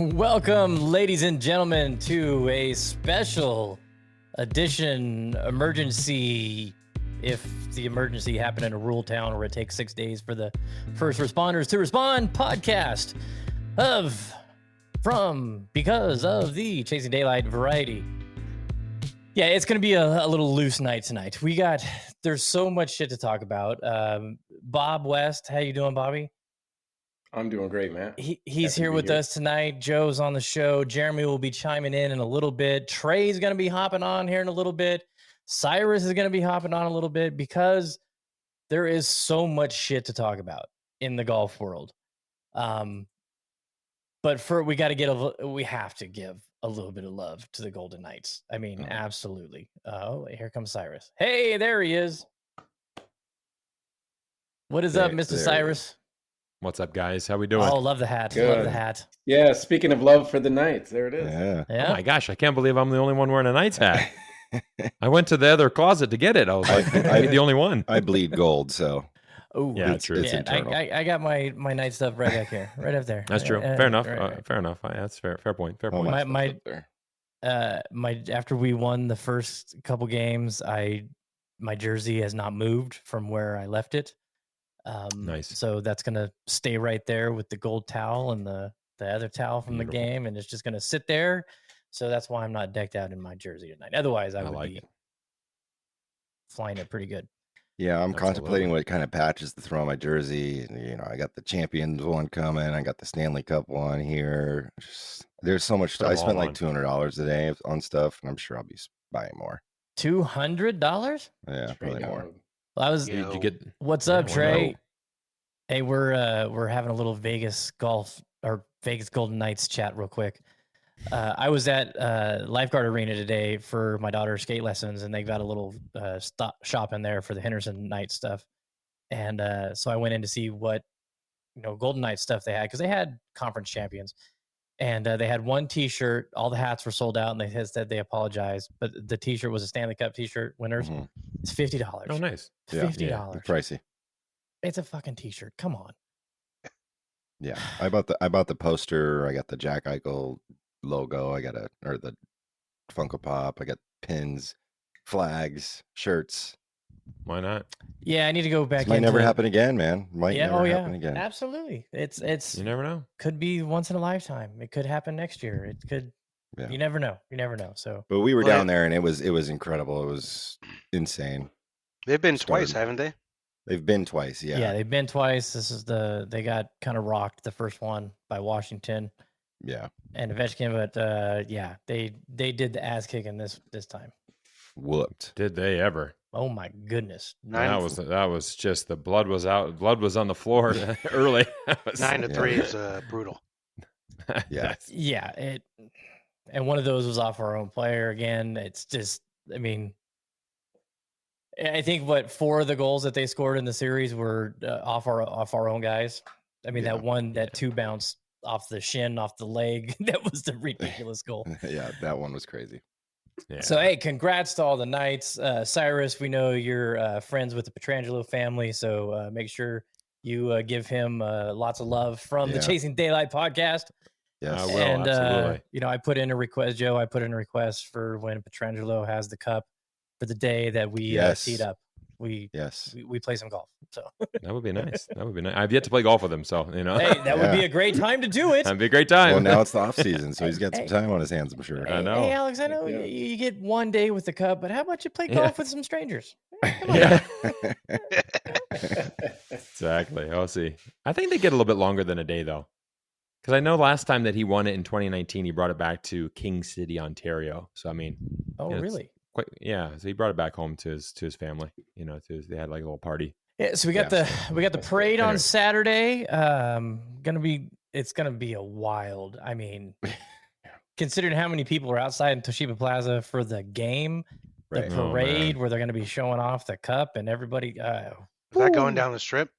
Welcome, ladies and gentlemen, to a special edition emergency. If the emergency happened in a rural town where it takes 6 days for the first responders to respond, podcast because of the Chasing Daylight variety. Yeah, it's going to be a little loose night tonight. There's so much shit to talk about. Bob West, how you doing, Bobby? I'm doing great, man. He's here with us tonight. Joe's on the show. Jeremy will be chiming in a little bit. Trey's going to be hopping on here in a little bit. Cyrus is going to be hopping on a little bit because there is so much shit to talk about in the golf world. But we have to give a little bit of love to the Golden Knights. I mean, absolutely. Oh, here comes Cyrus. Hey, there he is. What is up, Mr. Cyrus? What's up, guys? How we doing? Oh, love the hat. Good. Love the hat. Yeah, speaking of love for the Knights, there it is. Yeah. Oh my gosh, I can't believe I'm the only one wearing a Knights hat. I went to the other closet to get it. I was like, I'm the only one. I bleed gold, so. Oh, yeah, true. It's internal. I got my Knight stuff right back here, right up there. That's true. Fair enough. Fair enough. That's fair. Fair point. Fair point. After we won the first couple games, my jersey has not moved from where I left it. Nice. So that's gonna stay right there with the gold towel and the other towel from the game, and it's just gonna sit there. So that's why I'm not decked out in my jersey tonight. Otherwise, I would be flying it pretty good. Yeah, I'm contemplating what kind of patches to throw on my jersey. You know, I got the Champions one coming. I got the Stanley Cup one here. There's so much. I spent like $200 a day on stuff, and I'm sure I'll be buying more. $200? Yeah, probably more. Well, Did you get? What's up, Trey? Hey, we're having a little Vegas golf or Vegas Golden Knights chat real quick. I was at Lifeguard Arena today for my daughter's skate lessons, and they got a little shop in there for the Henderson Knights stuff. And so I went in to see what Golden Knights stuff they had, because they had conference champions. And they had one T-shirt. All the hats were sold out, and they said they apologized. But the T-shirt was a Stanley Cup T-shirt. Winners, It's $50. Oh, nice. $50. Yeah, pricey. It's a fucking T-shirt. Come on. Yeah, I bought the poster. I got the Jack Eichel logo. I got the Funko Pop. I got pins, flags, shirts. Why not? Yeah, I need to go back. This might never happen again, man. Happen again. Absolutely. It's You never know. Could be once in a lifetime. It could happen next year. It could. Yeah. You never know. So. But we were down there, and it was incredible. It was insane. They've been twice, haven't they? They've been twice. Yeah. Yeah, they've been twice. They got kind of rocked the first one by Washington. Yeah. And Ovechkin, but they did the ass kicking this time. Whooped. Did they ever? Oh my goodness! That was just the blood was out. Blood was on the floor early. 9-3 is brutal. Yeah. Yeah. And one of those was off our own player again. It's just, I mean, I think 4 of the goals that they scored in the series were off our own guys. I mean, that 2 bounce off the shin, off the leg. That was the ridiculous goal. Yeah, that one was crazy. Yeah. So, hey, congrats to all the Knights. Cyrus, we know you're friends with the Patrangelo family, so make sure you give him lots of love from the Chasing Daylight podcast. Yes, I will, and, absolutely. I put in a request, Joe. I put in a request for when Patrangelo has the cup for the day that we teed up. We play some golf. So that would be nice. I've yet to play golf with him, so Hey, that would be a great time to do it. That'd be a great time. Well, now it's the off season, so he's got some time on his hands, I'm sure. I know. Hey, Alex, I know you get one day with the cup, but how about you play golf with some strangers? Yeah. Exactly. I'll see. I think they get a little bit longer than a day, though. Because I know last time that he won it in 2019, he brought it back to King City, Ontario. So, I mean. Oh, really? So he brought it back home to his family. They had like a little party. Yeah, so we got the parade on Saturday. It's gonna be a wild. I mean, considering how many people are outside in Toshiba Plaza for the game, the parade where they're gonna be showing off the cup and everybody. Is that going down the strip?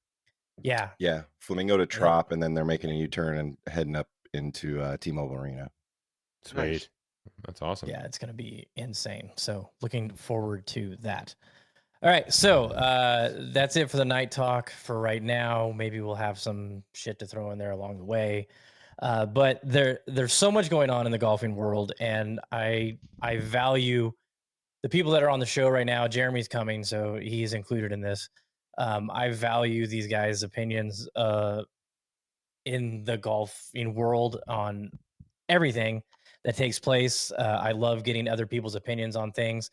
Yeah. Yeah, Flamingo to Trop, and then they're making a U-turn and heading up into T-Mobile Arena. Sweet. Nice. That's awesome. Yeah, it's going to be insane. So looking forward to that. All right. So that's it for the night talk for right now. Maybe we'll have some shit to throw in there along the way. But there's so much going on in the golfing world, and I value the people that are on the show right now. Jeremy's coming, so he's included in this. I value these guys' opinions in the golfing world on everything that takes place. I love getting other people's opinions on things,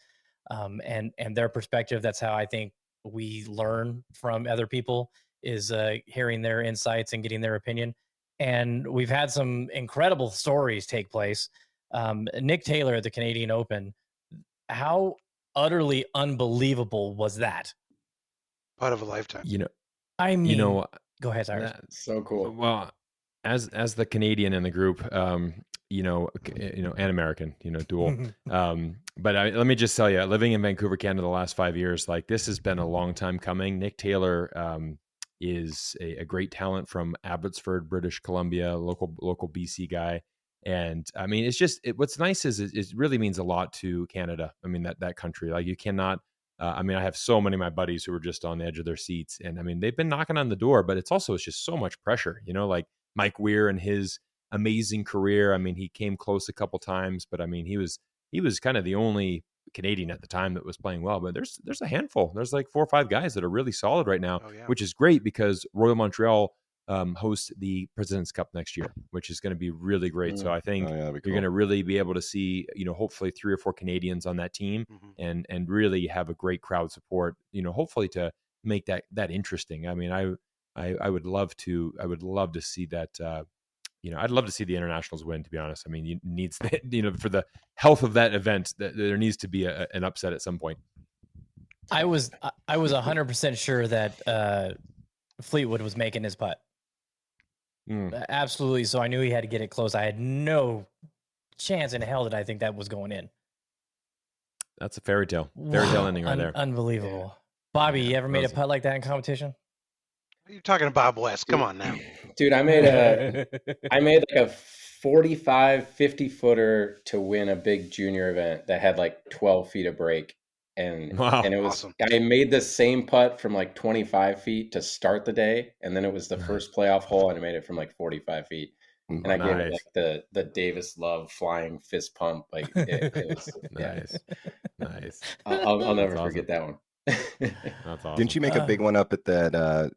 and their perspective. That's how I think we learn from other people, is hearing their insights and getting their opinion. And we've had some incredible stories take place. Nick Taylor at the Canadian Open. How utterly unbelievable was that? Part of a lifetime. I mean, You know, go ahead, Cyrus. So cool. well, as the Canadian in the group, and American, dual. But let me just tell you, living in Vancouver, Canada, the last 5 years, like this has been a long time coming. Nick Taylor is a great talent from Abbotsford, British Columbia, local BC guy. And I mean, it's just what's nice is it really means a lot to Canada. I mean, that country, like you cannot. I mean, I have so many of my buddies who are just on the edge of their seats, and I mean, they've been knocking on the door, but it's just so much pressure, like Mike Weir and his amazing career. I mean, he came close a couple times, but I mean, he was kind of the only Canadian at the time that was playing well. But there's a handful. There's like 4 or 5 guys that are really solid right now, which is great because Royal Montreal host the President's Cup next year, which is going to be really great. So I think you're going to really be able to see, hopefully 3 or 4 Canadians on that team, and really have a great crowd support, hopefully to make that interesting. I mean, I would love to see that. I'd love to see the internationals win, to be honest. I mean, for the health of that event, there needs to be an upset at some point. I was 100% sure that Fleetwood was making his putt. Absolutely. So I knew he had to get it close. I had no chance in hell that I think that was going in. That's a fairy tale ending right there. Unbelievable. Bobby, you ever made a putt like that in competition? What are you talking to Bob West? Come on now. Dude, I made like a 45, 50 footer to win a big junior event that had like 12 feet of break. And it was awesome. I made the same putt from like 25 feet to start the day, and then it was the first playoff hole, and I made it from like 45 feet. And I gave it like the Davis Love flying fist pump. Like it was nice. I'll never forget that one. That's awesome. Didn't you make a big one up at that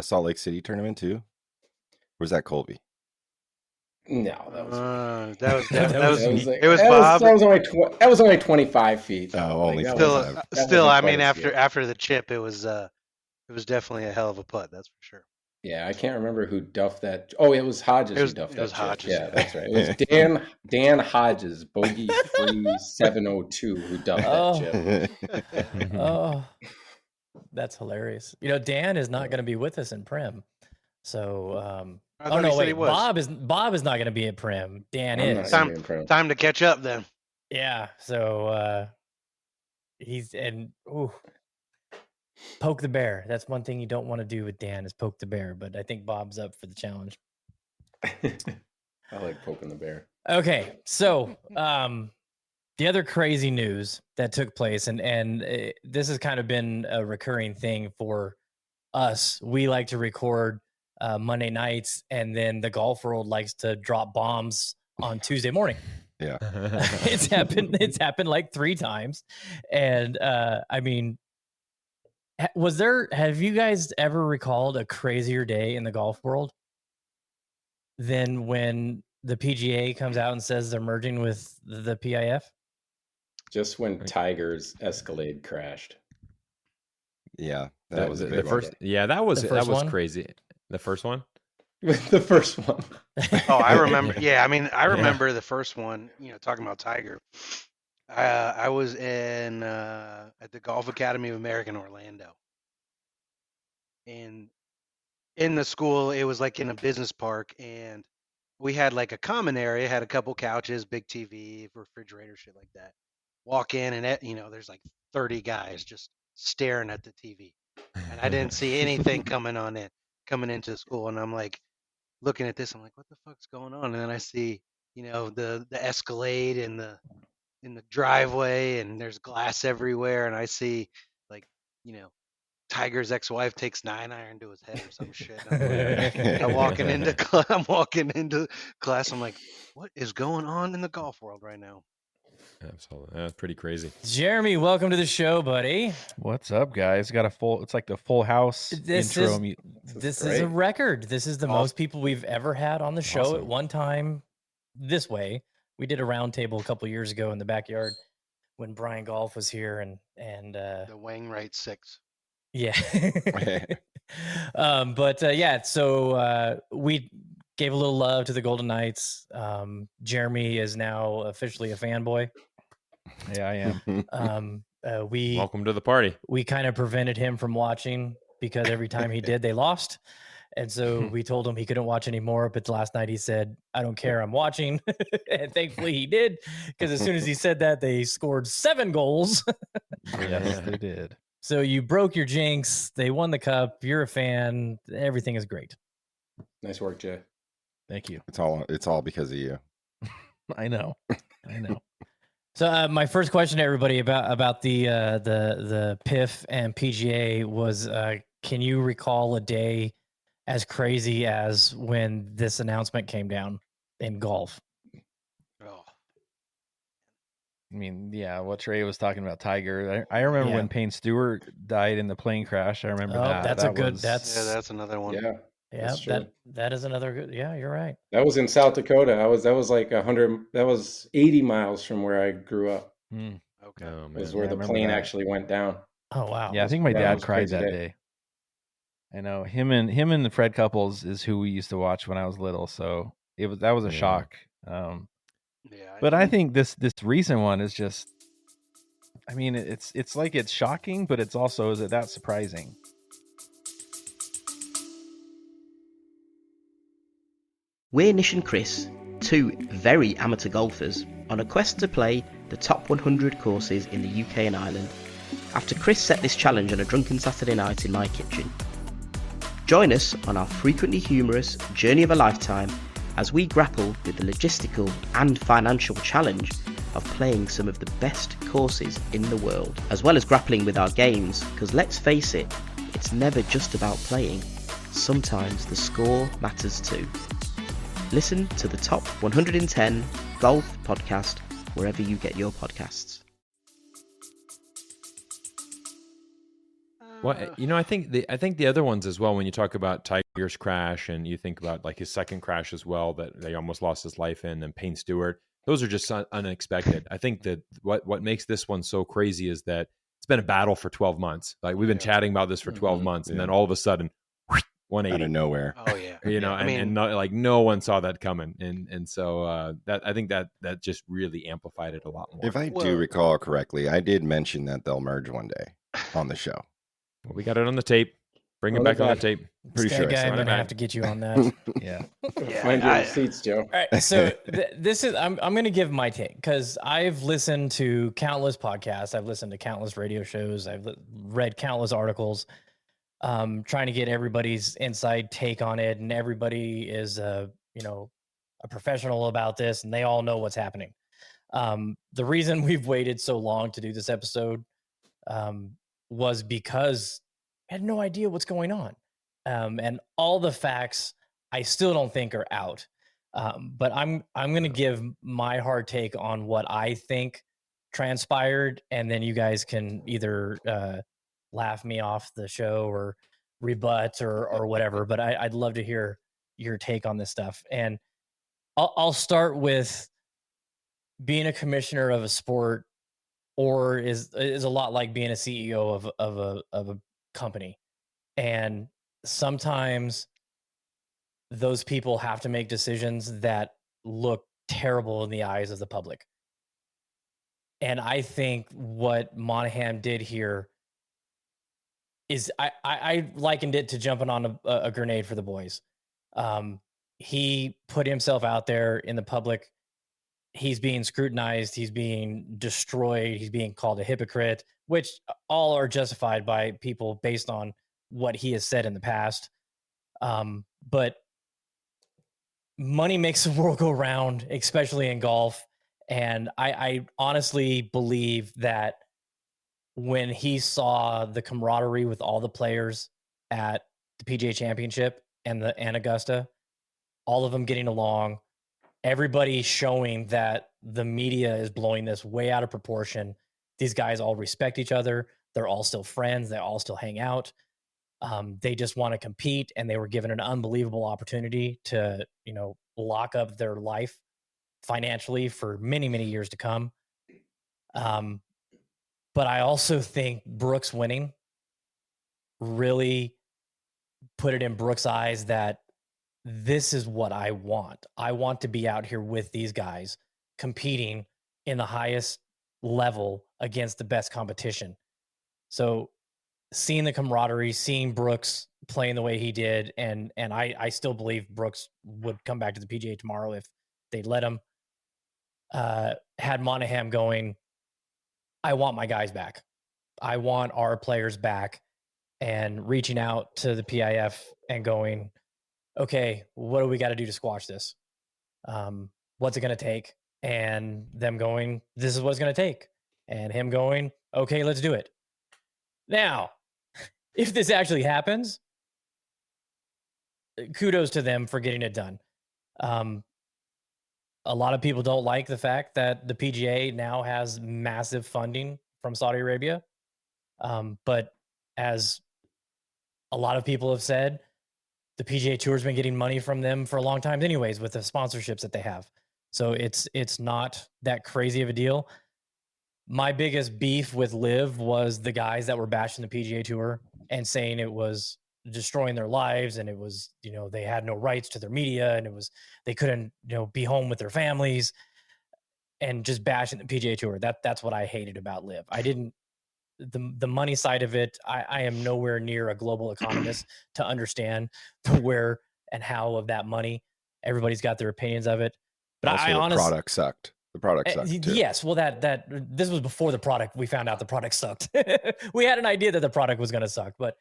Salt Lake City tournament too? Or was that Colby? No, that was Bob. That was only 25 feet. Oh, only still. I mean, after the chip, it was definitely a hell of a putt. That's for sure. Yeah, I can't remember who duffed that. Oh, it was Hodges who duffed that. It was Hodges. Yeah, that's right. It was Dan Hodges, bogey free 702, who duffed that chip. Oh, that's hilarious. Dan is not going to be with us in Prim, so. Oh no! Wait, Bob is not going to be at Prim. Dan is. Time to catch up then. Yeah. So poke the bear. That's one thing you don't want to do with Dan, is poke the bear. But I think Bob's up for the challenge. I like poking the bear. Okay, so the other crazy news that took place, and this has kind of been a recurring thing for us. We like to record Monday nights, and then the golf world likes to drop bombs on Tuesday morning. Yeah. It's happened like 3 times. And I mean, have you guys ever recalled a crazier day in the golf world than when the PGA comes out and says they're merging with the PIF? Just when Tiger's Escalade crashed. Yeah, that was the first. Yeah, that was crazy. The first one? The first one. Oh, I remember. Yeah, I mean, I remember the first one, talking about Tiger. I was at the Golf Academy of America in Orlando. And in the school, it was like in a business park, and we had like a common area, had a couple couches, big TV, refrigerator, shit like that. Walk in, and there's like 30 guys just staring at the TV. And I didn't see anything coming into the school, and I'm like looking at this, I'm like, what the fuck's going on? And then I see the Escalade in the driveway, and there's glass everywhere, and I see like Tiger's ex-wife takes 9-iron to his head or some shit. I'm walking into class. I'm like, what is going on in the golf world right now? Absolutely. That's pretty crazy. Jeremy, welcome to the show, buddy. What's up, guys? It's like the Full House intro. This is a record. This is the most people we've ever had on the show at one time this way. We did a round table a couple years ago in the backyard when Brian Golf was here and the Wainwright 6. Yeah. So we gave a little love to the Golden Knights. Jeremy is now officially a fanboy. Yeah, I am. Welcome to the party. We kind of prevented him from watching because every time he did, they lost. And so we told him he couldn't watch anymore. But last night he said, I don't care, I'm watching. And thankfully he did, because as soon as he said that, they scored 7 goals. Yes, they did. So you broke your jinx. They won the cup. You're a fan. Everything is great. Nice work, Jay. Thank you. It's all because of you. I know. So my first question to everybody about the PIF and PGA was, can you recall a day as crazy as when this announcement came down in golf? Oh. I mean, yeah, what Trey was talking about, Tiger. I remember when Payne Stewart died in the plane crash. I remember that. That's that's another one. Yeah, that is another good. Yeah, you're right. That was in South Dakota. That was like 100. That was 80 miles from where I grew up. Okay, it was where the plane actually went down. Oh wow. Yeah, I think my dad cried that day. I know him and the Fred Couples is who we used to watch when I was little. So that was a shock. But I think this recent one is just, I mean, it's like it's shocking, but it's also, is it that surprising? We're Nish and Chris, two very amateur golfers on a quest to play the top 100 courses in the UK and Ireland, after Chris set this challenge on a drunken Saturday night in my kitchen. Join us on our frequently humorous journey of a lifetime as we grapple with the logistical and financial challenge of playing some of the best courses in the world, as well as grappling with our games, because let's face it, it's never just about playing. Sometimes the score matters too. Listen to the Top 110 Golf Podcast wherever you get your podcasts. Well, I think the other ones as well, when you talk about Tiger's crash and you think about like his second crash as well, that they almost lost his life in, and Payne Stewart, those are just unexpected. I think that what makes this one so crazy is that it's been a battle for 12 months. Like we've been chatting about this for 12 months, and then all of a sudden, 180 out of nowhere. Oh yeah. And no one saw that coming, and so that I think that just really amplified it a lot more. If I do recall correctly, I did mention that they'll merge one day on the show. Well, we got it on the tape. Bring it back on the tape. Pretty sure. I'm gonna have to get you on that. Yeah. Find your receipts, Joe. All right, so this is I'm gonna give my take, because I've listened to countless podcasts, I've listened to countless radio shows, I've read countless articles, trying to get everybody's inside take on it, and everybody is a professional about this, and they all know what's happening. The reason we've waited so long to do this episode was because I had no idea what's going on. And all the facts I still don't think are out. But I'm going to give my hard take on what I think transpired, and then you guys can either laugh me off the show or rebut or whatever. But I'd love to hear your take on this stuff. And I'll start with being a commissioner of a sport, or is a lot like being a CEO of a company. And sometimes those people have to make decisions that look terrible in the eyes of the public. And I think what Monahan did here is I likened it to jumping on a grenade for the boys. He put himself out there in the public. He's being scrutinized. He's being destroyed. He's being called a hypocrite, which all are justified by people based on what he has said in the past. But money makes the world go round, especially in golf. And I honestly believe that when he saw the camaraderie with all the players at the PGA Championship and Augusta, all of them getting along, everybody showing that the media is blowing this way out of proportion. These guys all respect each other. They're all still friends. They all still hang out. They just want to compete, and they were given an unbelievable opportunity to, lock up their life financially for many, many years to come. But I also think Brooks winning really put it in Brooks' eyes that this is what I want. I want to be out here with these guys competing in the highest level against the best competition. So seeing the camaraderie, seeing Brooks playing the way he did, and I still believe Brooks would come back to the PGA tomorrow if they'd let him, had Monahan going, I want my guys back. I want our players back, and reaching out to the PIF and going, okay, what do we got to do to squash this? What's it going to take? And them going, this is what it's going to take. And him going, okay, let's do it. Now, if this actually happens, kudos to them for getting it done. A lot of people don't like the fact that the PGA now has massive funding from Saudi Arabia. But as a lot of people have said, the PGA Tour has been getting money from them for a long time anyways with the sponsorships that they have. So it's not that crazy of a deal. My biggest beef with LIV was the guys that were bashing the PGA Tour and saying it was destroying their lives, and it was, they had no rights to their media, and it was, they couldn't, be home with their families, and just bashing the PGA Tour. That's what I hated about LIV. I didn't, the money side of it, I am nowhere near a global economist to understand where and how of that money. Everybody's got their opinions of it. But also, I honestly, the product sucked. The product sucked too. Yes, well, that this was before the product. We found out the product sucked. We had an idea that the product was going to suck, but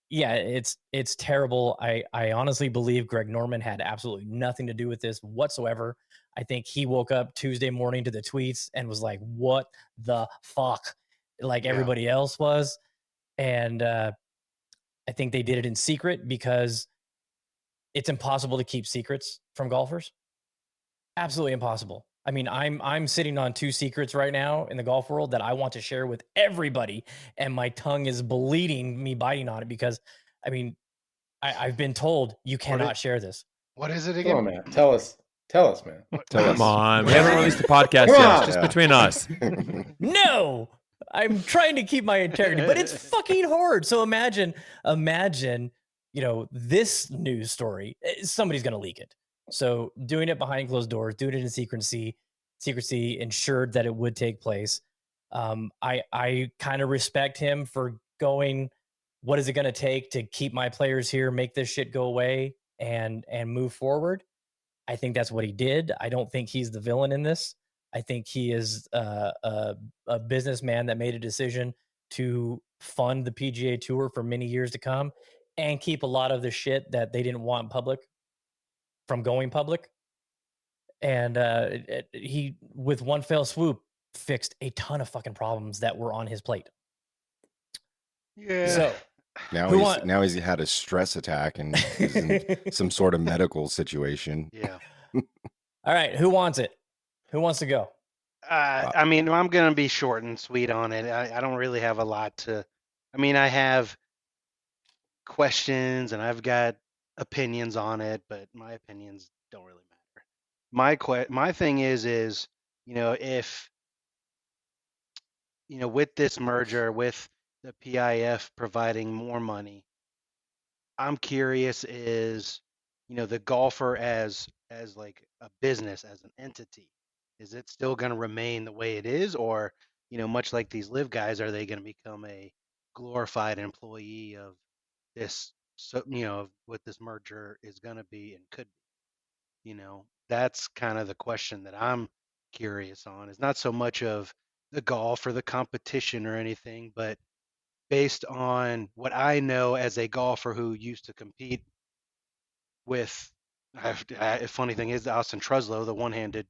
yeah, it's terrible. I honestly believe Greg Norman had absolutely nothing to do with this whatsoever. I think he woke up Tuesday morning to the tweets and was like, "What the fuck?" Like everybody else was, and I think they did it in secret because it's impossible to keep secrets from golfers. Absolutely impossible. I mean, I'm sitting on 2 secrets right now in the golf world that I want to share with everybody, and my tongue is bleeding me biting on it because, I mean, I've been told you cannot share this. What is it again? Come on, man. Tell us, man. Come on. We haven't released the podcast yet. It's just between us. No, I'm trying to keep my integrity, but it's fucking hard. So imagine, this news story, somebody's going to leak it. So doing it behind closed doors, doing it in secrecy ensured that it would take place. I kind of respect him for going, what is it going to take to keep my players here, make this shit go away and move forward? I think that's what he did. I don't think he's the villain in this. I think he is a businessman that made a decision to fund the PGA Tour for many years to come and keep a lot of the shit that they didn't want public from going public. And he, with one fell swoop, fixed a ton of fucking problems that were on his plate. Yeah. So now he's had a stress attack and is in some sort of medical situation. Yeah. All right. Who wants it? Who wants to go? I mean, I'm going to be short and sweet on it. I don't really have a lot to, I have questions and I've got opinions on it, but my opinions don't really matter. My thing is, if, with this merger, with the PIF providing more money, I'm curious is, the golfer as like a business, as an entity, is it still going to remain the way it is? Or, much like these LIV guys, are they going to become a glorified employee of this? So, what this merger is going to be and could be, that's kind of the question that I'm curious on. It's not so much of the golf or the competition or anything, but based on what I know as a golfer who used to compete with, funny thing is Austin Truslow, the one-handed,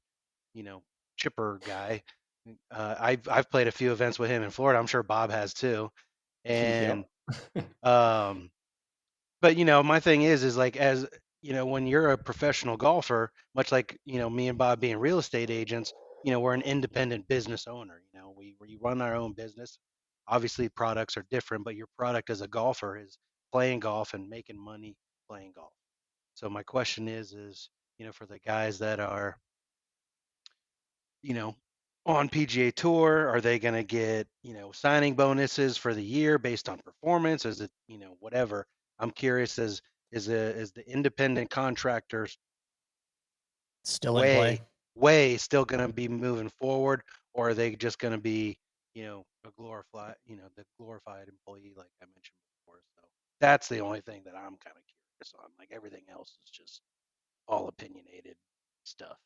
chipper guy, I've played a few events with him in Florida. I'm sure Bob has too. And but my thing is like, as when you're a professional golfer, much like me and Bob being real estate agents, we're an independent business owner. We run our own business. Obviously, products are different, but your product as a golfer is playing golf and making money playing golf. So my question is for the guys that are on PGA Tour, are they going to get signing bonuses for the year based on performance? Is it whatever? I'm curious, is the independent contractors still in play? Way still going to be moving forward, or are they just going to be a glorified the glorified employee like I mentioned before? So that's the only thing that I'm kind of curious on. Like, everything else is just all opinionated stuff.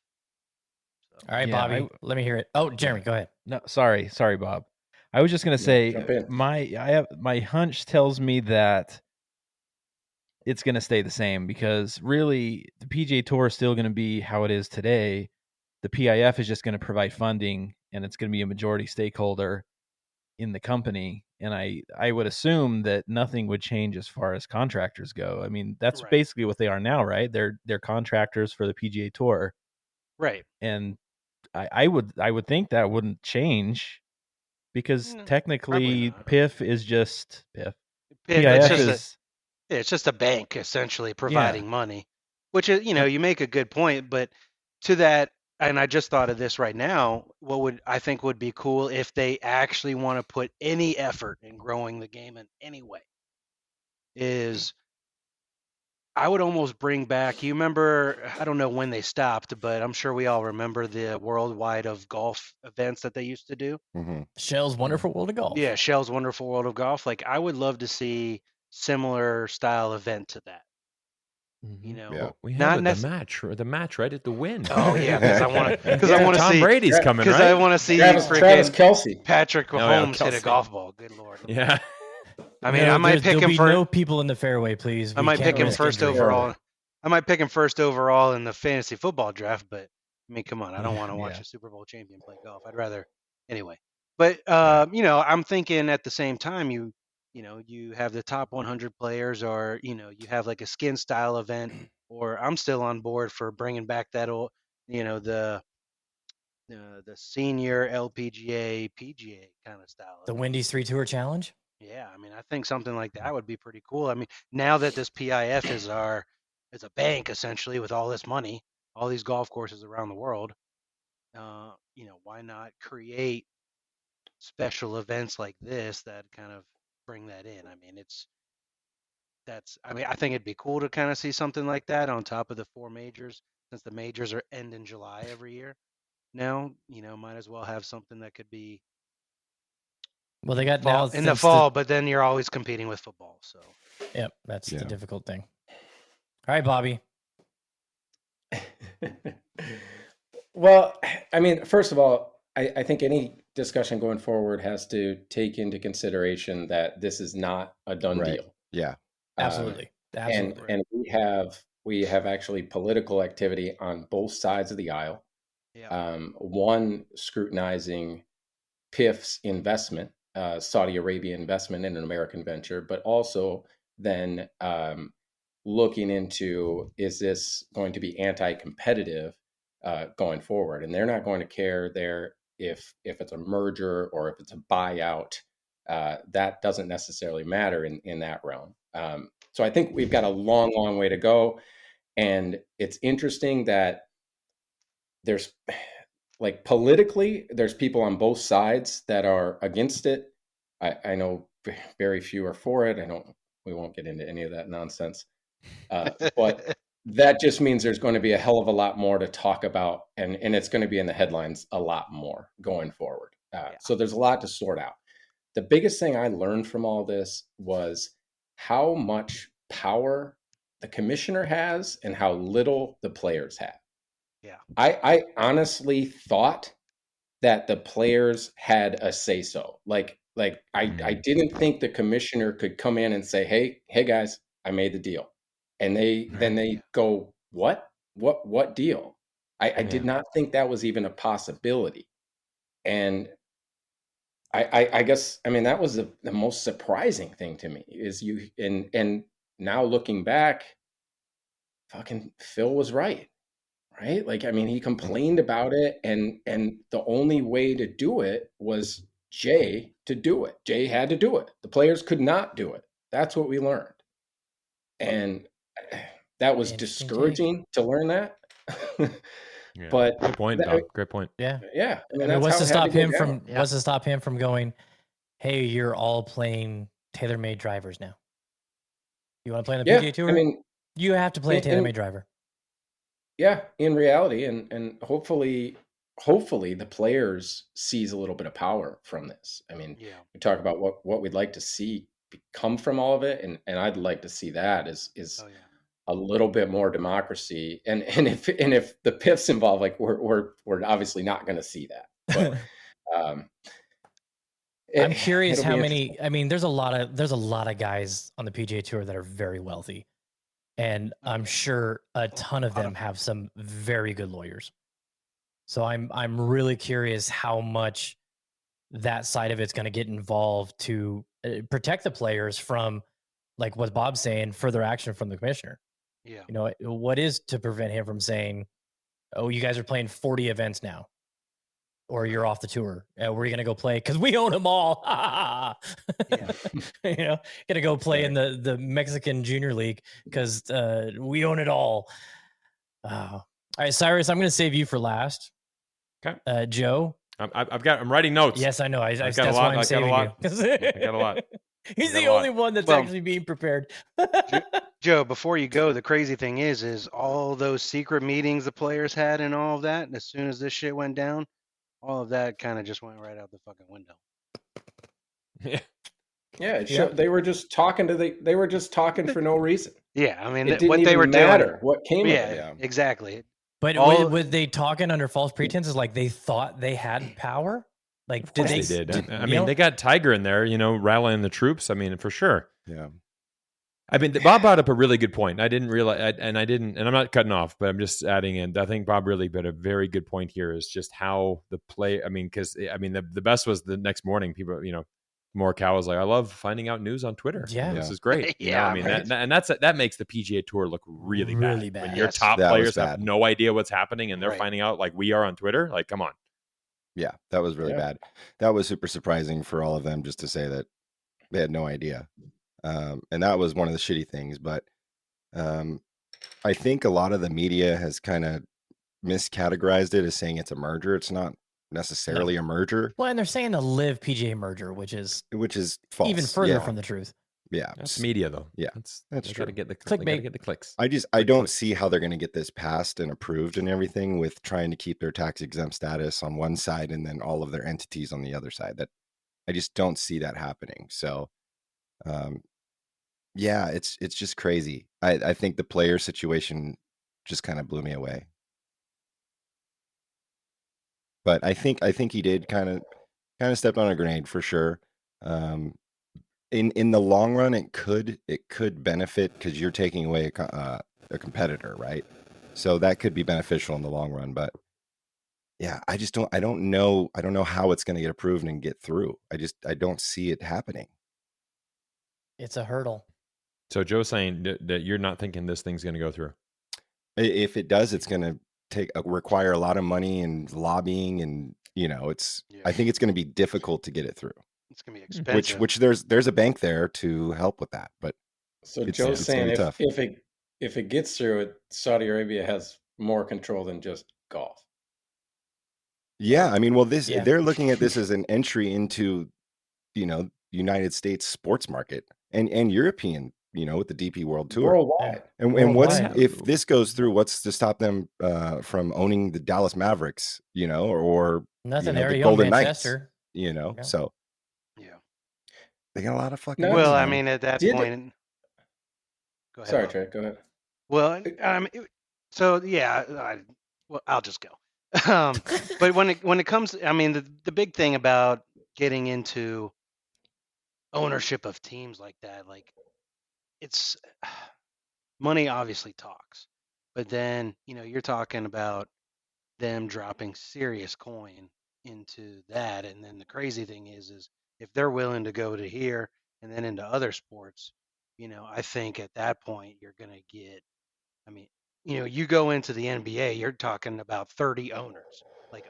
So, all right, Bobby, let me hear it. Oh, Jeremy, go ahead. No, sorry, Bob. I was just going to say my hunch tells me that it's going to stay the same, because really the PGA Tour is still going to be how it is today. The PIF is just going to provide funding, and it's going to be a majority stakeholder in the company. And I would assume that nothing would change as far as contractors go. I mean, that's basically what they are now, right? They're contractors for the PGA Tour. Right. And I would think that wouldn't change, because technically PIF is just PIF. PIF it's just a bank essentially providing money, which is, you make a good point. But to that, and I just thought of this right now, what I think would be cool if they actually want to put any effort in growing the game in any way is, I would almost bring back, you remember, I don't know when they stopped, but I'm sure we all remember the worldwide of golf events that they used to do. Shell's Wonderful World of Golf. Yeah, Shell's Wonderful World of Golf. Like, I would love to see similar style event to that. We have the match right at the Wynn. Oh yeah, because I want to Tom see Brady's coming. Because I want to see Travis Kelce, Patrick Mahomes hit a golf ball. Good Lord. Yeah. I mean, I might pick him for no people in the fairway, please. I might pick him first overall. I might pick him first overall in the fantasy football draft, but I mean, come on, I don't want to watch a Super Bowl champion play golf. I'd rather anyway. But I'm thinking at the same time, you have the top 100 players, or you have like a skin style event, or I'm still on board for bringing back that old, the senior LPGA PGA kind of style. The Wendy's 3 Tour Challenge. Yeah, I mean, I think something like that would be pretty cool. I mean, now that this PIF is a bank essentially with all this money, all these golf courses around the world, why not create special events like this that kind of bring that in? I mean, I think it'd be cool to kind of see something like that on top of the 4 majors, since the majors end in July every year. Now, might as well have something that could be. Well, they got now in the fall, but then you're always competing with football. So, yep, that's the difficult thing. All right, Bobby. Well, I mean, first of all, I think any discussion going forward has to take into consideration that this is not a done deal. Yeah, absolutely. And we have actually political activity on both sides of the aisle. Yeah. One scrutinizing PIF's investment, Saudi Arabia investment in an American venture, but also then looking into, is this going to be anti-competitive going forward? And they're not going to care there if it's a merger or if it's a buyout. That doesn't necessarily matter in that realm. So I think we've got a long way to go. And it's interesting that there's, like, politically, there's people on both sides that are against it. I know very few are for it. We won't get into any of that nonsense. But that just means there's going to be a hell of a lot more to talk about, and it's going to be in the headlines a lot more going forward. So there's a lot to sort out. The biggest thing I learned from all this was how much power the commissioner has and how little the players have. Yeah. I honestly thought that the players had a say-so. I didn't think the commissioner could come in and say, hey guys, I made the deal. And then they go, what deal? I did not think that was even a possibility. And I guess, I mean, that was the most surprising thing to me is and now looking back, fucking Phil was right. Like, I mean, he complained about it, and the only way to do it was Jay to do it. Jay had to do it. The players could not do it. That's what we learned. And that was discouraging to learn that. Yeah. But good point, Tom. Great point. Yeah. Yeah. I mean, what's to stop him from Yeah. what's to stop him from going, hey, you're all playing TaylorMade drivers now. You want to play on the PGA Tour? I mean, you have to play a TaylorMade driver. Yeah, in reality, and hopefully the players sees a little bit of power from this. I mean, we talk about what we'd like to see come from all of it, and I'd like to see that is a little bit more democracy. And if the PIF's involved, like we're obviously not going to see that. But I'm curious how many. I mean, there's a lot of guys on the PGA Tour that are very wealthy. And I'm sure a ton of them have some very good lawyers. So I'm really curious how much that side of it's going to get involved to protect the players from, like what Bob's saying, further action from the commissioner. Yeah. You know, what is to prevent him from saying, oh, you guys are playing 40 events now, or you're off the tour. We're going to go play because we own them all. Yeah. You know, going to go play in the Mexican Junior League because we own it all. All right, Cyrus, I'm going to save you for last. Okay. Joe. I'm writing notes. Yes, I know. I've got a lot. I got a lot. He's the only one that's actually being prepared. Joe, before you go, the crazy thing is all those secret meetings the players had and all of that, and as soon as this shit went down, all of that kind of just went right out the fucking window. Yeah. Yeah, they were just talking they were just talking for no reason. Yeah, I mean, it didn't what even they were matter doing. what came of it. Yeah, exactly. But were they talking under false pretenses? Like they thought they had power? Like they did. I mean, they got Tiger in there, you know, rallying the troops. I mean, for sure. Yeah. I mean, Bob brought up a really good point. I didn't realize, and I'm not cutting off, but I'm just adding in. I think Bob really put a very good point here is just how the play. I mean, because the best was the next morning. People, you know, Morikawa was like, "I love finding out news on Twitter. Yeah, this is great." You know, I mean, that makes the PGA Tour look really bad. When your top players have no idea what's happening and they're finding out like we are on Twitter. Like, come on. Yeah, that was really bad. That was super surprising for all of them just to say that they had no idea. And that was one of the shitty things. But I think a lot of the media has kind of miscategorized it as saying it's a merger. It's not necessarily a merger. Well, and they're saying a live PGA merger, which is false. Even further from the truth. Yeah, that's media though. Yeah, that's true. Get the clickbait. Get the clicks. I don't see how they're going to get this passed and approved and everything with trying to keep their tax exempt status on one side and then all of their entities on the other side. That I just don't see that happening. So, yeah, it's just crazy. I think the player situation just kind of blew me away. But I think he did kind of stepped on a grenade for sure. In the long run, it could benefit because you're taking away a competitor, right? So that could be beneficial in the long run. But yeah, I don't know how it's going to get approved and get through. I don't see it happening. It's a hurdle. So Joe's saying that you're not thinking this thing's going to go through. If it does, it's going to require a lot of money and lobbying, and you know, I think it's going to be difficult to get it through. It's gonna be expensive. Which there's a bank there to help with that, but so Joe's saying if it gets through, Saudi Arabia has more control than just golf. Yeah, I mean, well, they're looking at this as an entry into, you know, United States sports market and European, you know, with the DP World Tour. Worldwide. And what's if this goes through? What's to stop them from owning the Dallas Mavericks? You know, or nothing. The Golden Knights. You know, so. They got a lot of fucking. Well, I mean, at that point. Go ahead. Sorry, Trey. Go ahead. Well, so yeah, I'll just go. But when it comes, I mean, the big thing about getting into ownership of teams like that, like it's money obviously talks, but then you know you're talking about them dropping serious coin into that. And then the crazy thing is if they're willing to go to here and then into other sports, I think at that point you're going to get, I mean, you go into the NBA, you're talking about 30 owners, like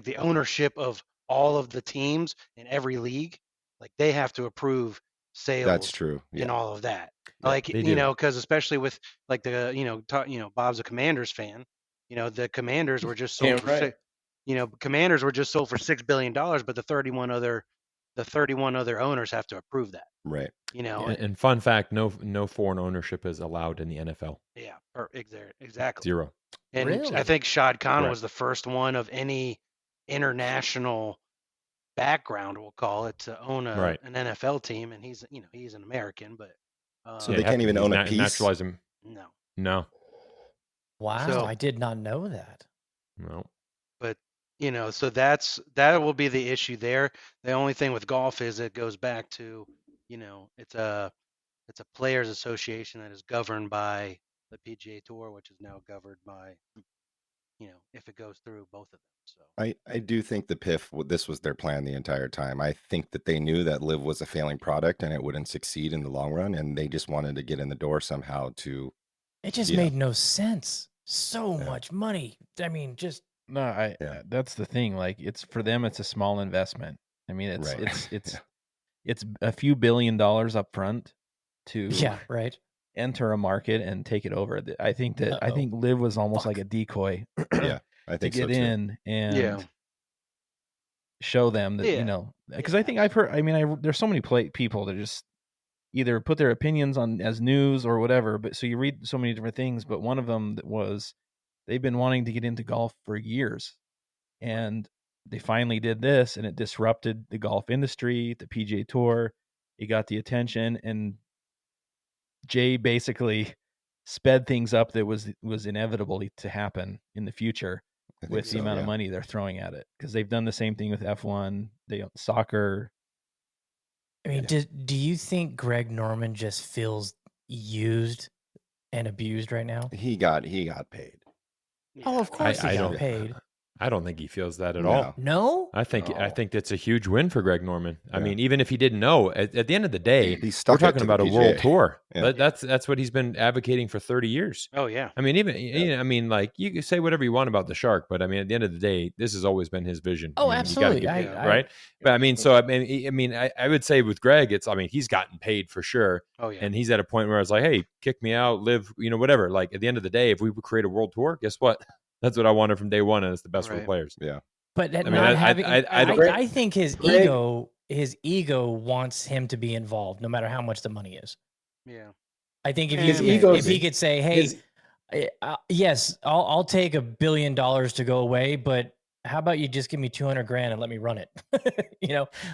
the ownership of all of the teams in every league, like they have to approve sales. That's true. And all of that. Yeah, like, they do. because especially with like Bob's a Commanders fan, the Commanders were just sold for Commanders were just sold for $6 billion, but the 31 other owners have to approve that. Right. And fun fact, no foreign ownership is allowed in the NFL. Yeah, exactly. 0. And Really? I think Shad Khan Correct. was the first one of any international background, we'll call it, to own an NFL team, and he's an American, but so they can't even own a piece. Naturalize him. No. Wow, So- I did not know that. No. But so that will be the issue there. The only thing with golf is it goes back to it's a players association that is governed by the PGA Tour, which is now governed by if it goes through both of them. So I do think the PIF, this was their plan the entire time. I think that they knew that Live was a failing product and it wouldn't succeed in the long run, and they just wanted to get in the door somehow to. It just made no sense. So much money. I mean, just No, that's the thing. Like, it's for them, it's a small investment. I mean, it's a few $1 billion up front to enter a market and take it over. I think Live was almost like a decoy. Yeah, I think to get so too. in and show them that because I think I've heard. I mean, there's so many people that just either put their opinions on as news or whatever. But so you read so many different things. But one of them was they've been wanting to get into golf for years, and they finally did this, and it disrupted the golf industry, the PGA Tour. It got the attention, and Jay basically sped things up that was inevitable to happen in the future with the amount of money they're throwing at it, because they've done the same thing with F1, soccer. I mean, do you think Greg Norman just feels used and abused right now? He got paid. Oh, of course he got paid. I don't think he feels that at all. No? I think it's a huge win for Greg Norman. I mean, even if he didn't know, at the end of the day, we're talking about a world tour. Yeah. That's what he's been advocating for 30 years. Oh yeah. I mean, like, you can say whatever you want about the Shark, but I mean, at the end of the day, this has always been his vision. Oh, absolutely. Right. But I mean, so I would say with Greg, he's gotten paid for sure. Oh yeah. And he's at a point where it's like, hey, kick me out, live, whatever. Like, at the end of the day, if we would create a world tour, guess what? That's what I wanted from day one, and it's the best for the players. Yeah. But I think his ego wants him to be involved, no matter how much the money is. Yeah. I think if he could say, hey, yes, I'll take $1 billion to go away, but how about you just give me $200,000 and let me run it?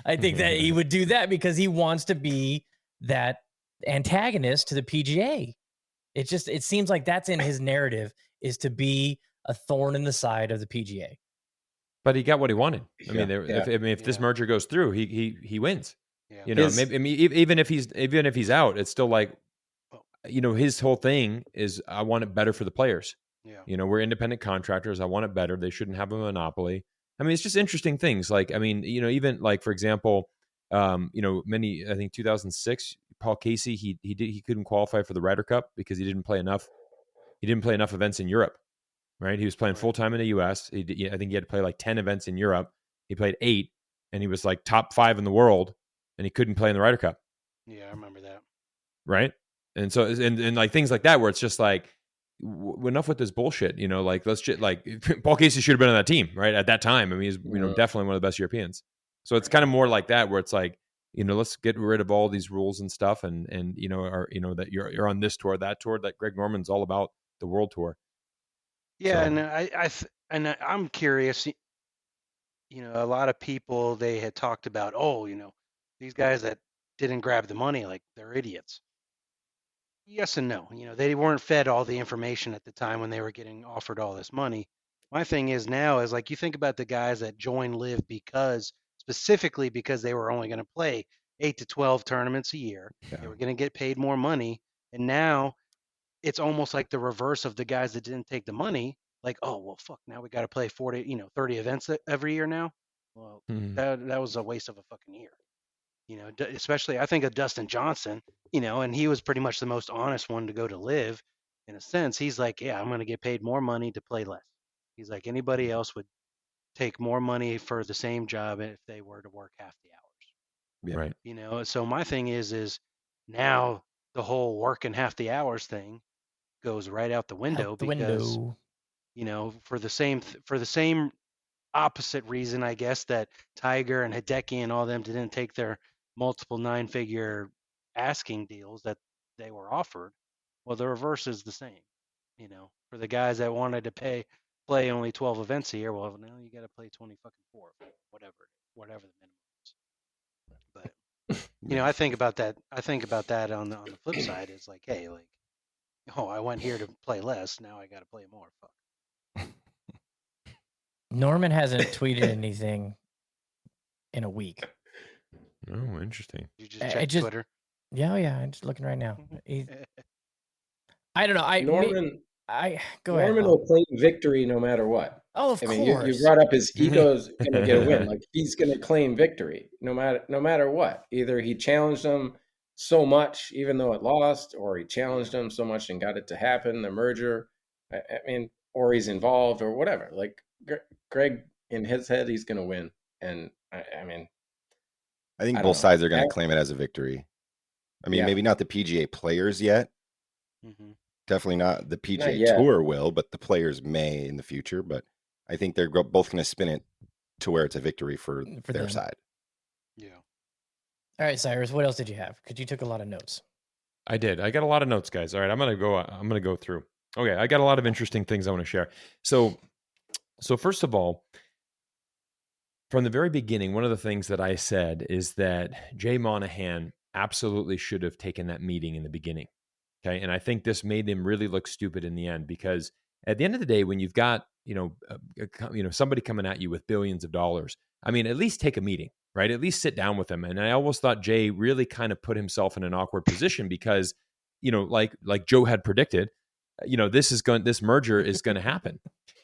I think that he would do that because he wants to be that antagonist to the PGA. It seems like that's in his narrative, is to be a thorn in the side of the PGA. But he got what he wanted. If this merger goes through, he wins. Yeah. Even if he's out, it's still like, his whole thing is, I want it better for the players. Yeah. We're independent contractors. I want it better. They shouldn't have a monopoly. I mean, it's just interesting things. Like, I mean, even like, for example, I think 2006, Paul Casey, he couldn't qualify for the Ryder Cup because he didn't play enough events in Europe. Right, he was playing full time in the U.S. I think he had to play like 10 events in Europe. He played 8, and he was like top 5 in the world, and he couldn't play in the Ryder Cup. Yeah, I remember that. Right, and so and like things like that, where it's just like, enough with this bullshit. Like, let's just, like, Paul Casey should have been on that team, right, at that time. I mean, he's definitely one of the best Europeans. So it's kind of more like that, where it's like, let's get rid of all these rules and stuff, and that you're on this tour, that tour. That Greg Norman's all about the world tour. Yeah, so. And I'm curious. A lot of people, they had talked about, these guys that didn't grab the money, like, they're idiots. Yes and no. They weren't fed all the information at the time when they were getting offered all this money. My thing is now is, like, you think about the guys that joined Live specifically because they were only going to play 8 to 12 tournaments a year. Yeah. They were going to get paid more money, and now it's almost like the reverse of the guys that didn't take the money. Like, oh, well, fuck, now we got to play 30 events every year now. Well, that was a waste of a fucking year. You know, especially I think of Dustin Johnson, you know, and he was pretty much the most honest one to go to live. In a sense, he's like, yeah, I'm going to get paid more money to play less. He's like, anybody else would take more money for the same job if they were to work half the hours. Yeah. Right. You know, so my thing is now the whole working half the hours thing goes right out the window because, you know, for the same opposite reason, I guess, that Tiger and Hideki and all them didn't take their multiple 9-figure asking deals that they were offered. Well, the reverse is the same. You know, for the guys that wanted to play only 12 events a year, well, now you got to play 24, whatever the minimum is. But you know, I think about that on the flip side is like, hey, like, oh, I went here to play less, now I got to play more. Fuck. Norman hasn't tweeted anything in a week. Oh, interesting. You just check Twitter? Yeah, I'm just looking right now. I don't know. Norman ahead, will claim victory no matter what. Oh, of course. mean, you brought up his ego's going to get a win. Like, he's going to claim victory no matter what. Either he challenged him so much, even though it lost, or he challenged him so much and got it to happen, the merger. I mean, or he's involved or whatever. Like, Greg, in his head, he's going to win. And I mean, I think both sides are going to claim it as a victory. I mean, maybe not the PGA players yet. Mm-hmm. Definitely not the PGA Tour will, but the players may in the future. But I think they're both going to spin it to where it's a victory for their side. Yeah. All right, Cyrus, what else did you have? Because you took a lot of notes. I did. I got a lot of notes, guys. All right, I'm gonna go through. Okay, I got a lot of interesting things I want to share. So first of all, from the very beginning, one of the things that I said is that Jay Monahan absolutely should have taken that meeting in the beginning. Okay. And I think this made him really look stupid in the end, because at the end of the day, when you've got, somebody coming at you with billions of dollars, I mean, at least take a meeting, right? At least sit down with them. And I almost thought Jay really kind of put himself in an awkward position because, like Joe had predicted, this merger is going to happen.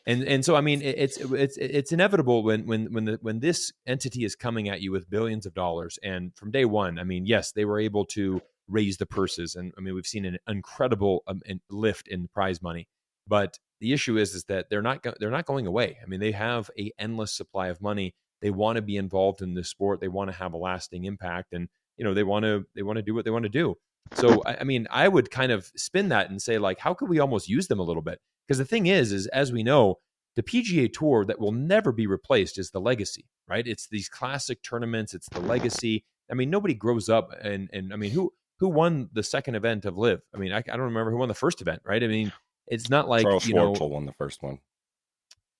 And so, I mean, it's inevitable when this entity is coming at you with billions of dollars. And from day one, I mean, yes, they were able to raise the purses, and I mean, we've seen an incredible lift in prize money. But the issue is that they're not going away. I mean, they have an endless supply of money. They want to be involved in this sport. They want to have a lasting impact, and they want to do what they want to do. So, I mean, I would kind of spin that and say, like, how could we almost use them a little bit? Because the thing is as we know, the PGA Tour that will never be replaced is the legacy, right? It's these classic tournaments. It's the legacy. I mean, nobody grows up and I mean, who won the second event of Live? I mean, I don't remember who won the first event, right? I mean, it's not like Charles Schwartzel won the first one.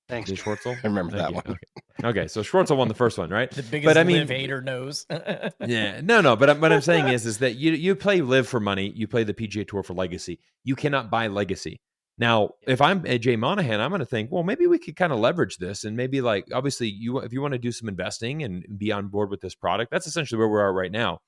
Thanks, Schwartzel. I remember that one. Okay, so Schwartzel won the first one, right? The biggest Live hater knows. Yeah, no. But what I'm saying is that you play Live for money. You play the PGA Tour for legacy. You cannot buy legacy. Now, if I'm Jay Monahan, I'm going to think, well, maybe we could kind of leverage this, and maybe, like, obviously, if you want to do some investing and be on board with this product, that's essentially where we are right now.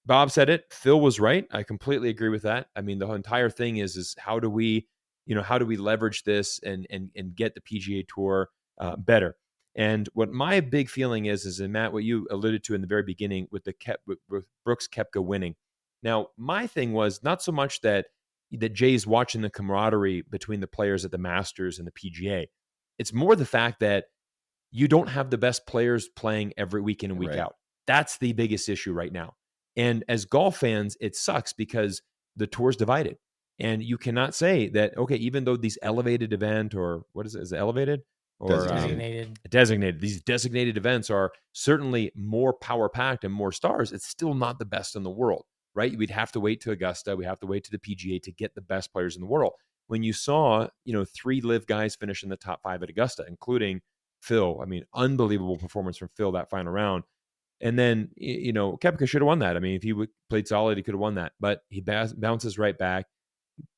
Bob said it. Phil was right. I completely agree with that. I mean, the whole entire thing is how do we leverage this and get the PGA Tour better? And what my big feeling is, and Matt, what you alluded to in the very beginning with with Brooks Koepka winning. Now, my thing was not so much that Jay's watching the camaraderie between the players at the Masters and the PGA. It's more the fact that you don't have the best players playing every week in and week out. That's the biggest issue right now. And as golf fans, it sucks because the tour's divided. And you cannot say that, okay, even though these elevated event, or what is it? Is it elevated? Or designated. These designated events are certainly more power-packed and more stars. It's still not the best in the world, right? We'd have to wait to Augusta. We have to wait to the PGA to get the best players in the world. When you saw, 3 Live guys finish in the top 5 at Augusta, including Phil. I mean, unbelievable performance from Phil that final round. And then, Koepka should have won that. I mean, if he played solid, he could have won that. But he bounces right back,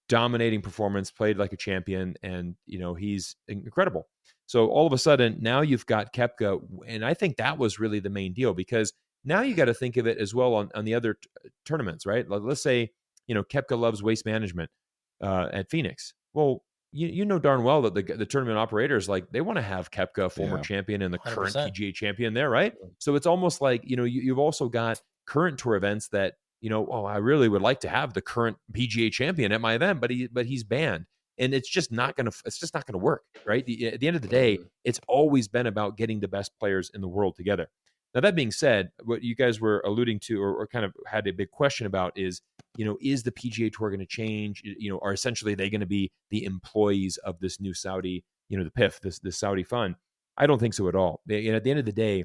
dominating performance, played like a champion, and, he's incredible. So all of a sudden, now you've got Koepka, and I think that was really the main deal, because now you got to think of it as well on the other tournaments, right? Let's say, Koepka loves waste management at Phoenix. Well, you know darn well that the tournament operators, like, they want to have Koepka, former Yeah. champion, and the 100%. current PGA champion there, right? So it's almost like, you've also got current tour events that, I really would like to have the current PGA champion at my event, but he's banned. And it's just not going to work, right? At the end of the day, it's always been about getting the best players in the world together. Now, that being said, what you guys were alluding to or kind of had a big question about is, is the PGA Tour going to change? Are essentially they going to be the employees of this new Saudi, the PIF, this Saudi fund? I don't think so at all. At the end of the day,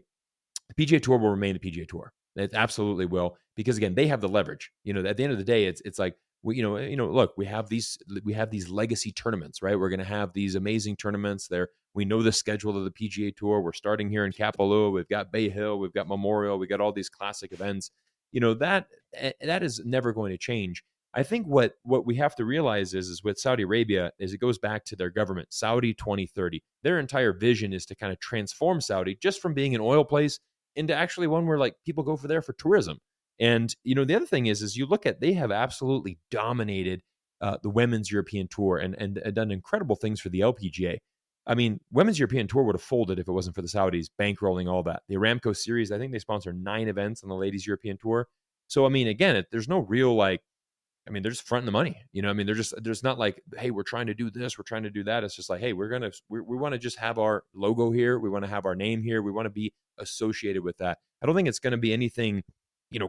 the PGA Tour will remain the PGA Tour. It absolutely will, because again, they have the leverage. At the end of the day, it's like, look, we have these legacy tournaments, right? We're going to have these amazing tournaments there. We know the schedule of the PGA Tour. We're starting here in Kapalua. We've got Bay Hill. We've got Memorial. We got all these classic events. That is never going to change. I think what we have to realize is with Saudi Arabia is it goes back to their government, Saudi 2030. Their entire vision is to kind of transform Saudi just from being an oil place into actually one where like people go there for tourism. And, the other thing is you look at, they have absolutely dominated the Women's European Tour and done incredible things for the LPGA. I mean, Women's European Tour would have folded if it wasn't for the Saudis bankrolling all that. The Aramco Series, I think they sponsor 9 events on the Ladies European Tour. So, I mean, again, there's no real they're just fronting the money. There's not like, hey, we're trying to do this, we're trying to do that. It's just like, hey, we want to just have our logo here. We want to have our name here. We want to be associated with that. I don't think it's going to be anything,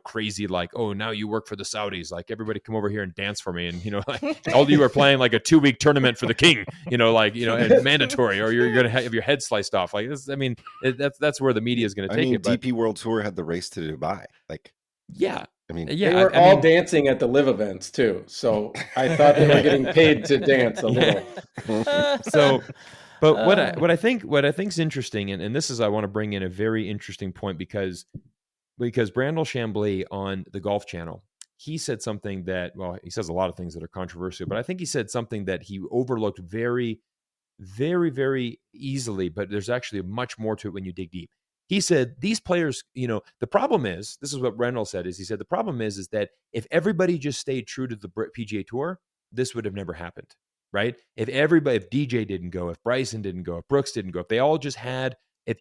crazy like, oh, now you work for the Saudis. Like, everybody come over here and dance for me. And, like, all of you are playing like a 2-week tournament for the king, and mandatory, or you're going to have your head sliced off. Like this, I mean, that's where the media is going to take it. DP World Tour had the race to Dubai. Like, yeah. I mean, they were all dancing at the live events too. So I thought they were getting paid to dance a little. So, but what I think is interesting, and this is, I want to bring in a very interesting point because Brandel Chambly on the Golf Channel, he said something that, well, he says a lot of things that are controversial, but I think he said something that he overlooked very, very, very easily, but there's actually much more to it when you dig deep. He said, these players, the problem is, this is what Brendel said, he said, the problem is that if everybody just stayed true to the PGA Tour, this would have never happened, right? If DJ didn't go, if Bryson didn't go, if Brooks didn't go, if they all just had, if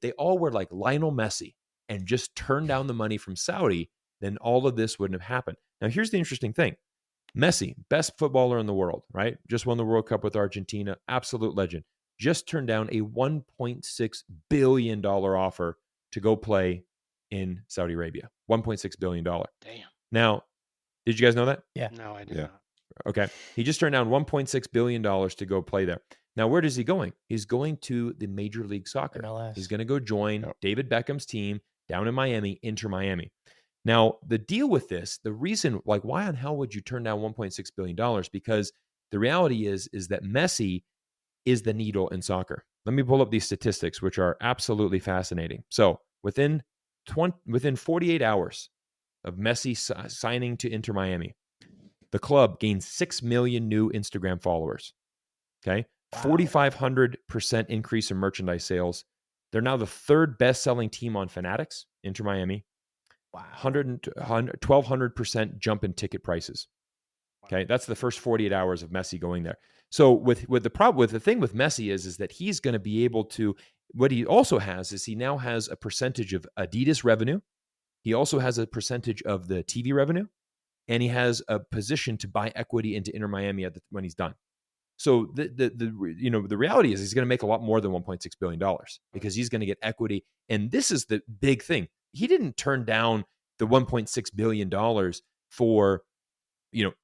they all were like Lionel Messi and just turned down the money from Saudi, then all of this wouldn't have happened. Now, here's the interesting thing. Messi, best footballer in the world, right? Just won the World Cup with Argentina, absolute legend. Just turned down a $1.6 billion offer to go play in Saudi Arabia. $1.6 billion. Damn. Now, did you guys know that? Yeah. No, I did not. Okay. He just turned down $1.6 billion to go play there. Now, where is he going? He's going to the Major League Soccer. MLS. He's going to go join David Beckham's team down in Miami, Inter Miami. Now, the deal with this, the reason, like, why on hell would you turn down $1.6 billion? Because the reality is that Messi is the needle in soccer. Let me pull up these statistics, which are absolutely fascinating. So within 48 hours of Messi signing to Inter Miami, the club gained 6 million new Instagram followers. Okay. Wow. 4,500% increase in merchandise sales. They're now the 3rd best-selling team on Fanatics, Inter Miami. Wow. 1,200% jump in ticket prices. Okay. That's the first 48 hours of Messi going there. So with the thing with Messi is that he's going to be able to, what he also has is he now has a percentage of Adidas revenue. He also has a percentage of the TV revenue, and he has a position to buy equity into Inter Miami when he's done. So the reality is he's going to make a lot more than $1.6 billion because he's going to get equity. And this is the big thing. He didn't turn down the $1.6 billion for,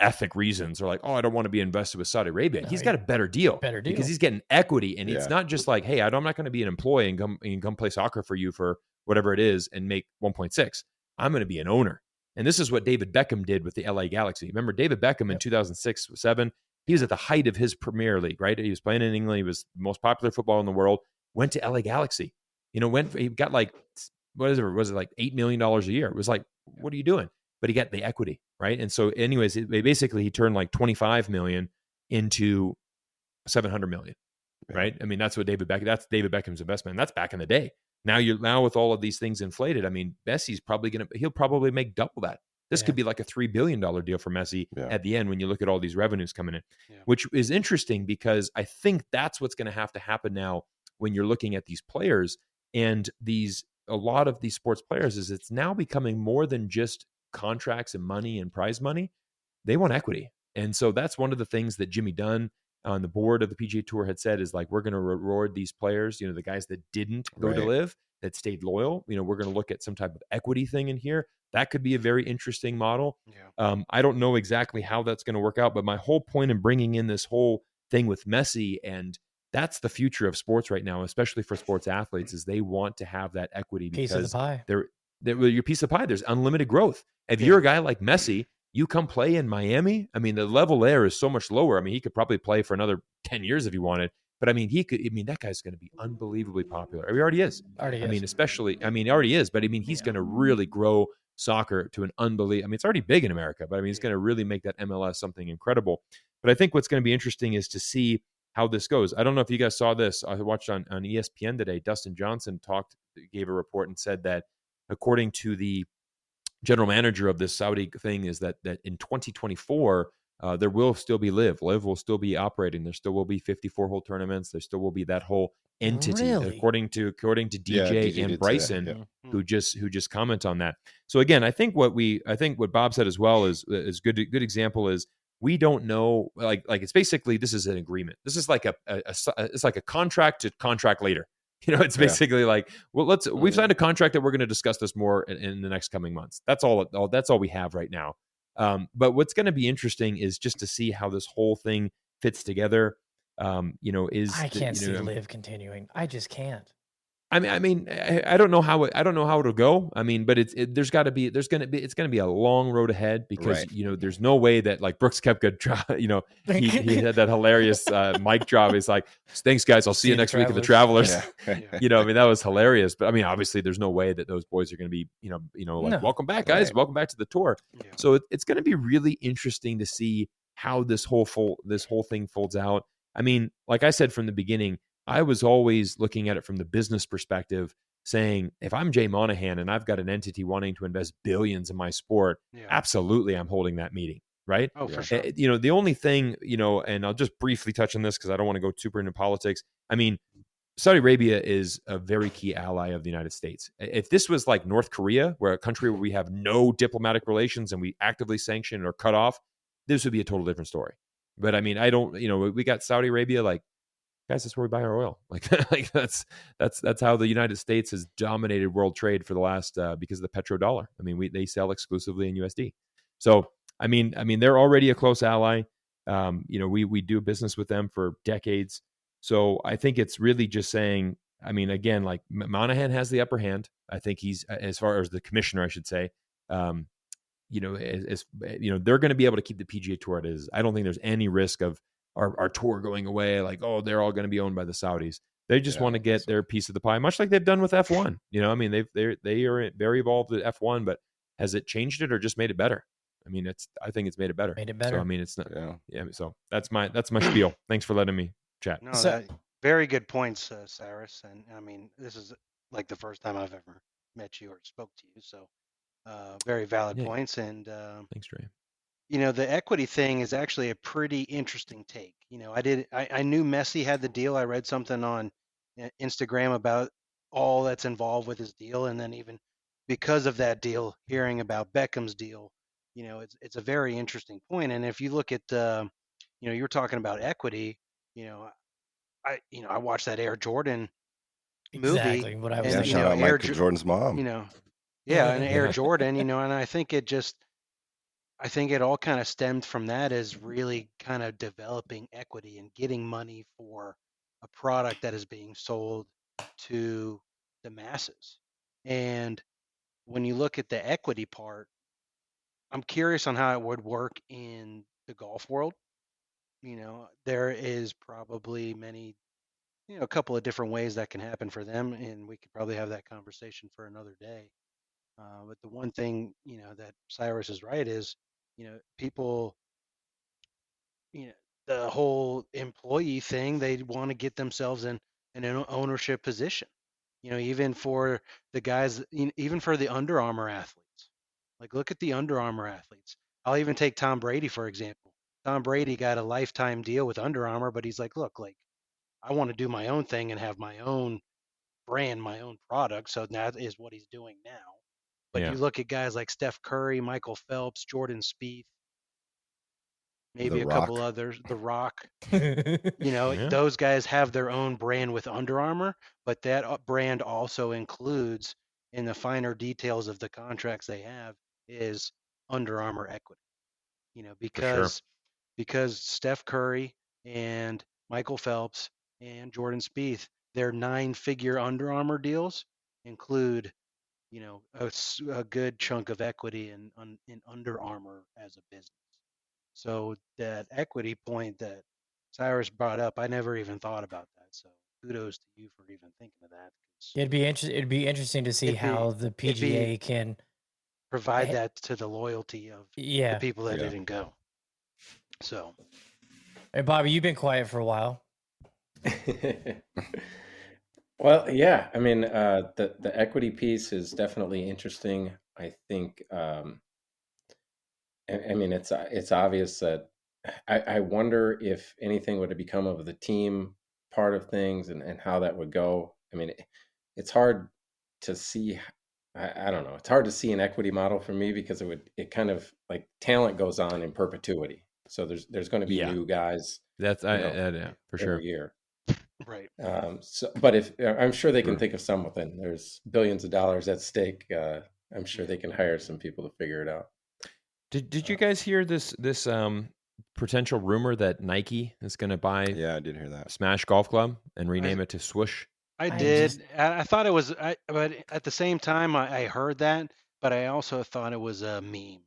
ethic reasons, or like, oh, I don't want to be invested with Saudi Arabia. No, he's got a better deal because he's getting equity, and it's not just like, hey, I'm not going to be an employee and come play soccer for you for whatever it is and make 1.6. I'm going to be an owner. And this is what David Beckham did with the LA Galaxy. Remember David Beckham in 2006-07, he was at the height of his Premier League, right? He was playing in England. He was the most popular footballer in the world, went to LA Galaxy, he got like, was it like $8 million a year? It was like, what are you doing? But he got the equity, right? And so anyways, he turned like 25 million into 700 million, right? I mean, that's David Beckham's investment. And that's back in the day. Now with all of these things inflated, I mean, Messi's he'll probably make double that This could be like a $3 billion deal for Messi at the end when you look at all these revenues coming in, which is interesting because I think that's what's going to happen now when you're looking at these players and a lot of these sports players is it's now becoming more than just contracts and money and prize money. They want equity. And so that's one of the things that Jimmy Dunn on the board of the PGA Tour had said is like, we're going to reward these players, the guys that didn't go to live, that stayed loyal. We're going to look at some type of equity thing in here. That could be a very interesting model. I don't know exactly how that's going to work out, but my whole point in bringing in this whole thing with Messi, and that's the future of sports right now, especially for sports athletes, is they want to have that equity because piece of the pie. they're your piece of pie. There's unlimited growth. If you're a guy like Messi, you come play in Miami. I mean, the level there is so much lower. I mean, he could probably play for another 10 years if he wanted. But I mean, that guy's going to be unbelievably popular. He already is. He already is. But I mean, he's going to really grow soccer to an unbelievable. I mean, it's already big in America, but I mean, he's going to really make that MLS something incredible. But I think what's going to be interesting is to see how this goes. I don't know if you guys saw this. I watched on ESPN today. Dustin Johnson gave a report and said that according to the general manager of this Saudi thing is that in 2024, there will still be Live will still be operating. There still will be 54-hole tournaments. There still will be that whole entity, according to DJ and Bryson, who just comment on that. So again, I think what Bob said as well is good example is we don't know, like it's basically, this is an agreement. This is like it's like a contract to contract later. It's basically like, well, we've signed a contract that we're going to discuss this more in the next coming months. That's all we have right now. But what's going to be interesting is just to see how this whole thing fits together. I can't see Live continuing. I just can't. I mean, I don't know how it'll go. I mean, but it's going to be a long road ahead because there's no way that like Brooks Koepka, he had that hilarious mic drop. He's like, "Thanks guys, I'll see you next week at the Travelers." I mean, that was hilarious. But I mean, obviously, there's no way that those boys are going to be, welcome back, guys, welcome back to the tour. Yeah. So it's going to be really interesting to see how this whole thing folds out. I mean, like I said from the beginning, I was always looking at it from the business perspective, saying, if I'm Jay Monahan and I've got an entity wanting to invest billions in my sport, absolutely, I'm holding that meeting, right? Oh, for sure. The only thing, and I'll just briefly touch on this because I don't want to go super into politics. I mean, Saudi Arabia is a very key ally of the United States. If this was like North Korea, where a country where we have no diplomatic relations and we actively sanction or cut off, this would be a total different story. But I mean, I don't, we got Saudi Arabia, like, guys, that's where we buy our oil. Like that's how the United States has dominated world trade for the last because of the petrodollar. I mean, they sell exclusively in USD. So I mean, they're already a close ally. We do business with them for decades. So I think it's really just saying. I mean, again, like Monahan has the upper hand. I think he's, as far as the commissioner, I should say. They're going to be able to keep the PGA Tour as is. I don't think there's any risk of our tour going away, like, oh, they're all going to be owned by the Saudis. They just want to get their piece of the pie, much like they've done with F1. I mean, they are very involved with F1, but has it changed it or just made it better? I mean, I think it's made it better. So I mean, it's not. Yeah. So that's my spiel. Thanks for letting me chat. No, very good points, Cyrus. And I mean, this is like the first time I've ever met you or spoke to you. So very valid points. And thanks, Trey. The equity thing is actually a pretty interesting take. I knew Messi had the deal. I read something on Instagram about all that's involved with his deal. And then even because of that deal, hearing about Beckham's deal, it's a very interesting point. And if you look at, you're talking about equity, I watched that Air Jordan movie. Exactly what I was thinking. Shout out Michael Jordan's mom. And Air Jordan, and I think it all kind of stemmed from that, as really kind of developing equity and getting money for a product that is being sold to the masses. And when you look at the equity part, I'm curious on how it would work in the golf world. There is probably a couple of different ways that can happen for them, and we could probably have that conversation for another day. But the one thing, that Cyrus is right is, people, the whole employee thing, they want to get themselves in an ownership position, even for the guys, even for the Under Armour athletes. Like, look at the Under Armour athletes. I'll even take Tom Brady, for example. Tom Brady got a lifetime deal with Under Armour, but he's like, look, like, I want to do my own thing and have my own brand, my own product. So that is what he's doing now. But you look at guys like Steph Curry, Michael Phelps, Jordan Spieth, maybe a couple others, The Rock. Those guys have their own brand with Under Armour, but that brand also includes, in the finer details of the contracts they have, is Under Armour equity. Because Steph Curry and Michael Phelps and Jordan Spieth, their 9-figure Under Armour deals include, a good chunk of equity in Under Armour as a business. So that equity point that Cyrus brought up, I never even thought about that. So kudos to you for even thinking of that. It'd be interesting to see how the PGA can provide that to the loyalty of the people that didn't go. So, hey, Bobby, you've been quiet for a while. Well, yeah. I mean, the equity piece is definitely interesting. I think. I mean, it's obvious that I wonder if anything would have become of the team part of things and how that would go. I mean, it's hard to see. I don't know. It's hard to see an equity model for me because it kind of like talent goes on in perpetuity. So there's going to be new guys. That's for sure. Every year. Right. But if I'm sure they can think of something. There's billions of dollars at stake. I'm sure they can hire some people to figure it out. Did you guys hear this potential rumor that Nike is going to buy? Yeah, I did hear that. Smash Golf Club and rename it to Swoosh. I did. I thought it was. But at the same time, I heard that, but I also thought it was a meme.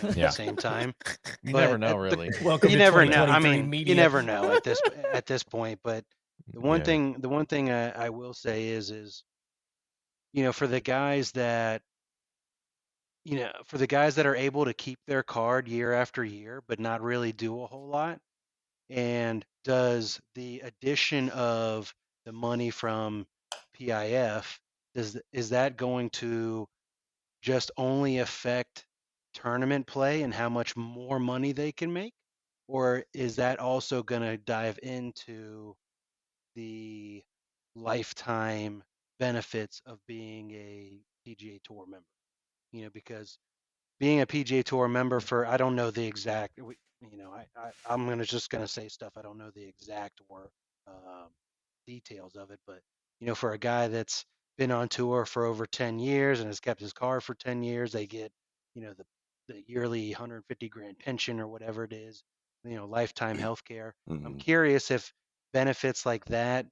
At the same time, you never know, really. You never know. I mean, you never know at this point. But the one thing I will say is for the guys that. For the guys that are able to keep their card year after year, but not really do a whole lot, and does the addition of the money from PIF, is that going to just only affect tournament play and how much more money they can make? Or is that also going to dive into the lifetime benefits of being a PGA Tour member? Because being a PGA Tour member for, I don't know the exact, I'm just going to say stuff. I don't know the exact details of it, but, for a guy that's been on tour for over 10 years and has kept his car for 10 years, they get, the yearly 150 grand pension or whatever it is, lifetime health care. Mm-hmm. I'm curious if benefits like that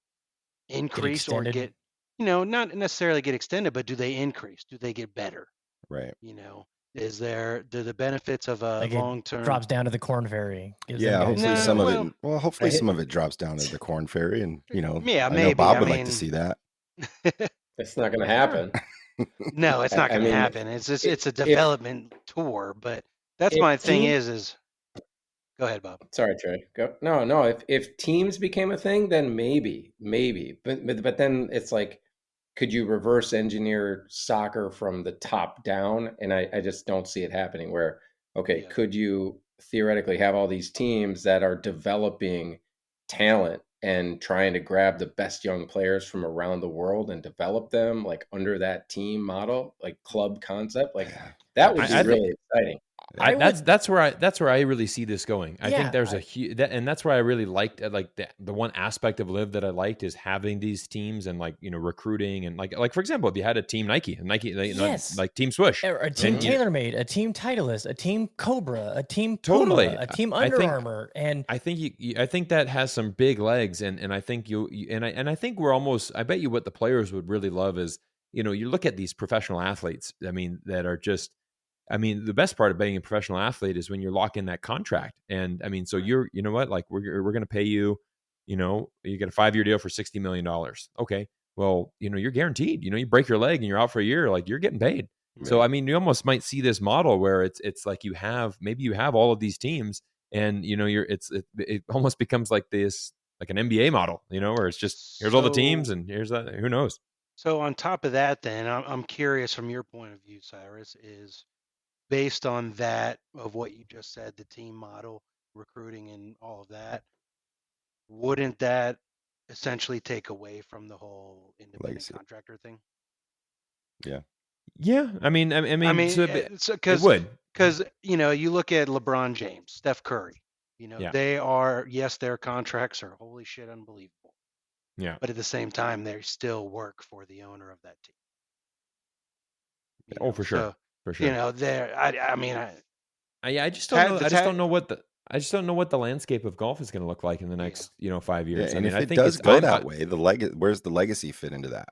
increase or get, not necessarily get extended, but do they increase? Do they get better? Right. Do the benefits of a long term drops down to the Corn Ferry? Hopefully some of it. Well, hopefully some of it drops down to the Corn Ferry, and maybe. I know Bob would like to see that. It's not going to happen. No, it's not going to happen. It's a development tour, but that's my thing. Is go ahead, Bob. Sorry, Trey. Go. No. If teams became a thing, then maybe, but then it's like. Could you reverse engineer soccer from the top down? And I just don't see it happening where, could you theoretically have all these teams that are developing talent and trying to grab the best young players from around the world and develop them like under that team model, like club concept? Like that would be really exciting. That's where I really see this going. I think there's a huge, and that's where I really liked the one aspect of Live that I liked is having these teams and recruiting and like for example, if you had a team Nike, like Team Swoosh, or a team TaylorMade, a team Titleist, a team Cobra, a team Puma, a team Under Armour, and I think that has some big legs, and I think I think we're almost. I bet you what the players would really love is you look at these professional athletes. I mean that are just. I mean, the best part of being a professional athlete is when you lock in that contract. And I mean, so we're going to pay you, you get a 5-year deal for $60 million. Okay. Well, you're guaranteed, you break your leg and you're out for a year, like you're getting paid. Right. So, I mean, you almost might see this model where it's like you have all of these teams and, it almost becomes like this, like an NBA model, where it's just, here's all the teams and here's that, who knows? So on top of that, then I'm curious from your point of view, Cyrus, is based on that of what you just said, the team model, recruiting, and all of that. Wouldn't that essentially take away from the whole independent Legacy. contractor thing? Yeah. I mean, it would, because you look at LeBron James, Steph Curry, Yeah. their contracts are holy shit unbelievable. Yeah. But at the same time, they still work for the owner of that team. For sure. For sure. I just don't know. I just don't know what the landscape of golf is going to look like in the next 5 years. Yeah, and I if it think does go that way, where's the legacy fit into that?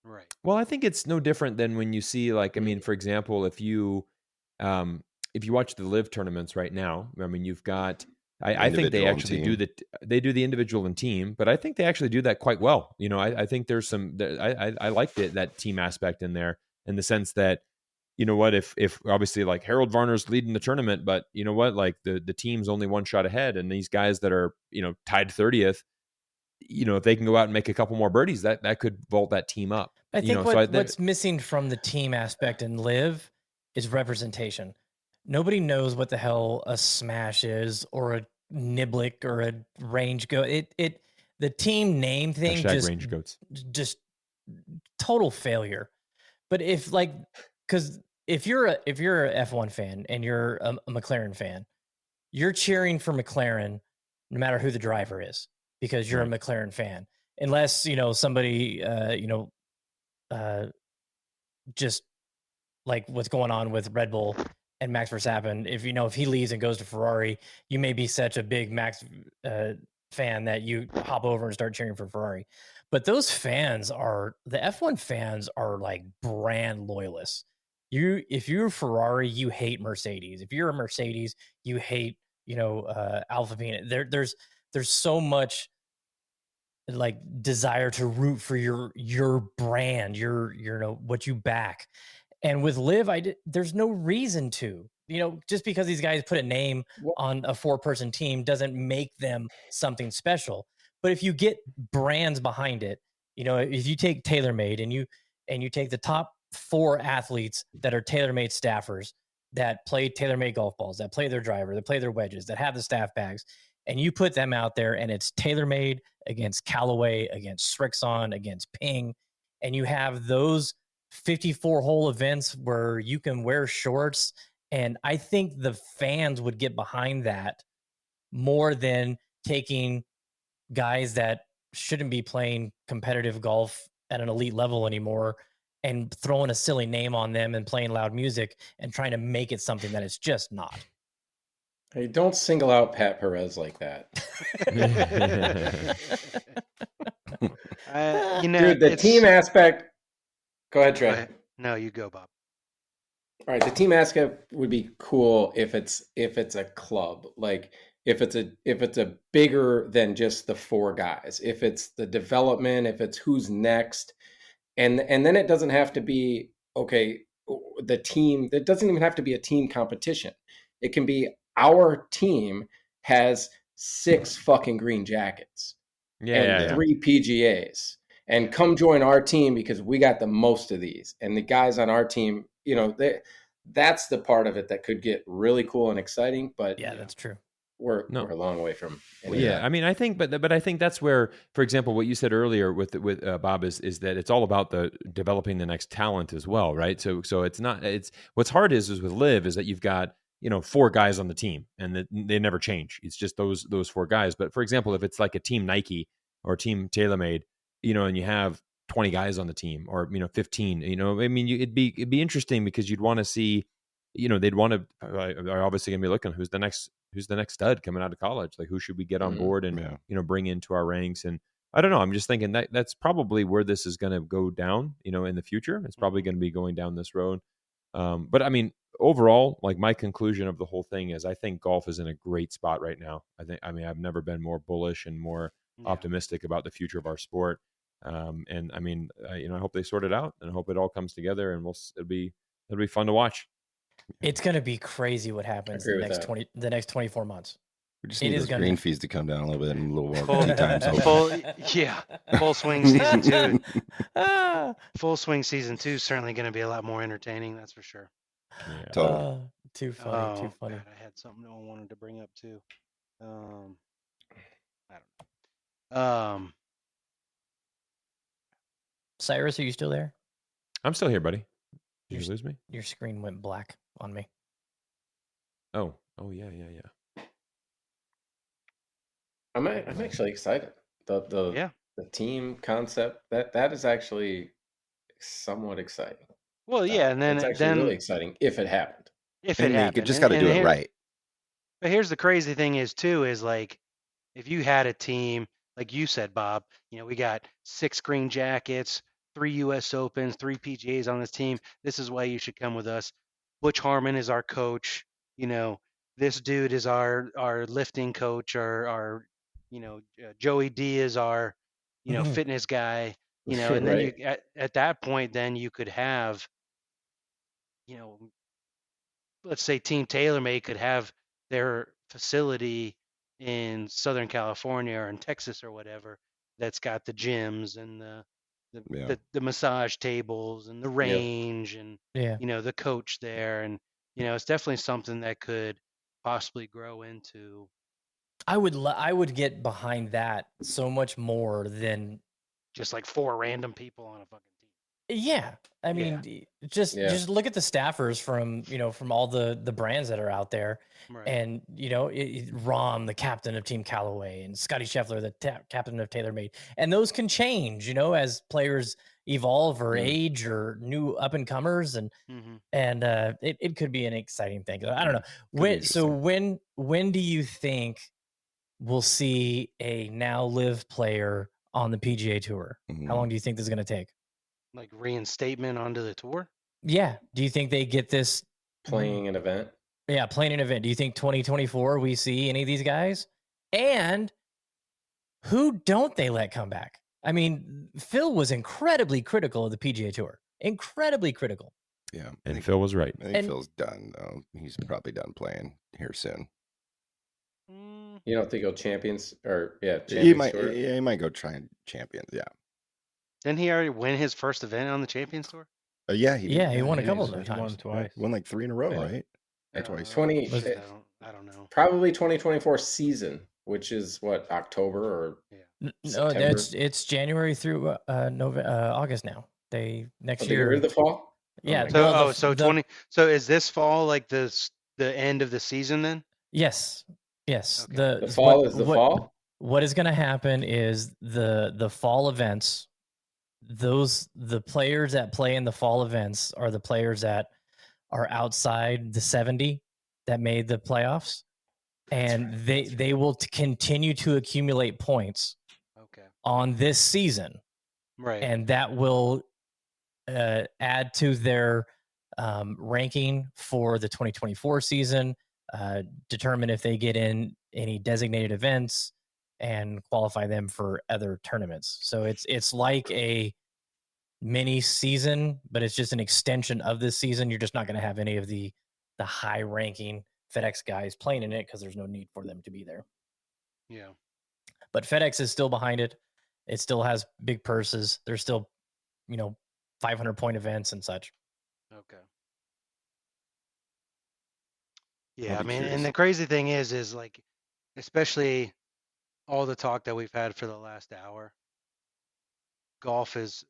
Right. Well, I think it's no different than when you see, like, I mean, for example, if you watch the live tournaments right now, I mean, you've got, I think they actually do the individual and team, but I think they actually do that quite well. I think there's some, I like that team aspect in there, in the sense that, if obviously, like, Harold Varner's leading the tournament, but you know what, like the team's only one shot ahead, and these guys that are, tied 30th, if they can go out and make a couple more birdies, that could vault that team up. I think what's missing from the team aspect in live is representation. Nobody knows what the hell a smash is, or a niblick, or a range goat. The team name thing range goats. just total failure. But because if you're a F1 fan and you're a McLaren fan, you're cheering for McLaren no matter who the driver is, because you're a McLaren fan. Unless, somebody, just like what's going on with Red Bull and Max Verstappen, if he leaves and goes to Ferrari, you may be such a big Max fan that you hop over and start cheering for Ferrari. But the F1 fans are like brand loyalists. If you're a Ferrari, you hate Mercedes. If you're a Mercedes, you hate, Alpine. There's so much like desire to root for your brand, what you back. And with live, there's no reason to, just because these guys put a name on a 4-person team doesn't make them something special. But if you get brands behind it, if you take TaylorMade and you take the top 4 athletes that are TaylorMade staffers, that play TaylorMade golf balls, that play their driver, that play their wedges, that have the staff bags, and you put them out there, and it's TaylorMade against Callaway, against Srixon, against Ping, and you have those 54-hole events where you can wear shorts, and I think the fans would get behind that more than taking guys that shouldn't be playing competitive golf at an elite level anymore and throwing a silly name on them and playing loud music and trying to make it something that it's just not. Hey, don't single out Pat Perez like that. Dude, the team aspect. Go ahead, Trey. No, you go, Bob. All right, the team aspect would be cool if it's a club, like if it's a bigger than just the 4 guys. If it's the development, if it's who's next, and then it doesn't have to be the team. It doesn't even have to be a team competition. It can be our team has 6 fucking green jackets and 3 PGAs, and come join our team because we got the most of these. And the guys on our team, that's the part of it that could get really cool and exciting. But yeah, that's true. We're a long way from. I mean, I think, but I think that's where, for example, what you said earlier with Bob is that it's all about the developing the next talent as well, right? So it's what's hard is with live is that you've got 4 guys on the team, and they never change. It's just those 4 guys. But for example, if it's like a team Nike or team TaylorMade, and you have 20 guys on the team, or 15, I mean, it'd be interesting, because you'd want to see, they'd want to, are obviously gonna be looking who's the next stud coming out of college, like who should we get on board and bring into our ranks. And I don't know, I'm just thinking that's probably where this is going to go down, in the future. It's probably going to be going down this road. But I mean, overall, like, my conclusion of the whole thing is I think golf is in a great spot right now. I've never been more bullish and more optimistic about the future of our sport. And I mean, I hope they sort it out, and I hope it all comes together, and it'll be fun to watch. It's going to be crazy what happens the next 24 months. We just need those green fees to come down a little bit and a little more tee times. Full swing season 2. Full swing season 2 is certainly going to be a lot more entertaining. That's for sure. Yeah. Totally. Too funny. Too funny. God, I had something I wanted to bring up too. I don't know. Cyrus, are you still there? I'm still here, buddy. Did you lose me? Your screen went black on me. Oh yeah. I'm actually excited. The team concept that is actually somewhat exciting. Well, yeah, and then it's actually really exciting if it happened. If it happened, you just got to do it right. But here's the crazy thing is like if you had a team like you said, Bob, we got 6 green jackets, 3 U.S. Opens, 3 PGAs on this team. This is why you should come with us. Butch Harmon is our coach. This dude is our lifting coach. Our Joey D is our fitness guy. And then you at that point, then you could have, let's say Team TaylorMade could have their facility in Southern California or in Texas or whatever that's got the gyms and the massage tables and the range and the coach there, and it's definitely something that could possibly grow into. I would get behind that so much more than just like 4 random people on a fucking team. Yeah, I mean, just look at the staffers from all the brands that are out there, right. And Rom, the captain of Team Callaway, and Scotty Scheffler, the captain of TaylorMade, and those can change, as players evolve or age or new up and comers, and it could be an exciting thing. I don't know when do you think we'll see a now live player on the PGA Tour? How long do you think this is going to take? Like reinstatement onto the tour? Yeah. Do you think they get this playing an event? Yeah, playing an event. Do you think 2024 we see any of these guys? And who don't they let come back? I mean, Phil was incredibly critical of the PGA Tour. Incredibly critical. Yeah. And Phil was right. I think Phil's done, though. He's probably done playing here soon. You don't think he'll Champions or he might go try and Champions, Didn't he already win his first event on the Champions Tour? He he won a couple of times. He won twice. Won like 3 in a row, right? That's twice. I don't know. Probably 2024 season, which is what, October or September? No, it's January through August now. Next year. Get rid of the fall? Yeah. So is this fall like the end of the season then? Yes. Yes. Okay. The fall is the fall? What is going to happen is the fall events, the players that play in the fall events are the players that are outside the 70 that made the playoffs, and they will continue to accumulate points on this season. Right. And that will add to their ranking for the 2024 season, determine if they get in any designated events and qualify them for other tournaments. So it's like a mini season, but it's just an extension of this season. You're just not going to have any of the high ranking FedEx guys playing in it because there's no need for them to be there. Yeah. But FedEx is still behind it. It still has big purses. There's still, 500-point events and such. Okay. Yeah, I mean, and the crazy thing is like, especially all the talk that we've had for the last hour, golf is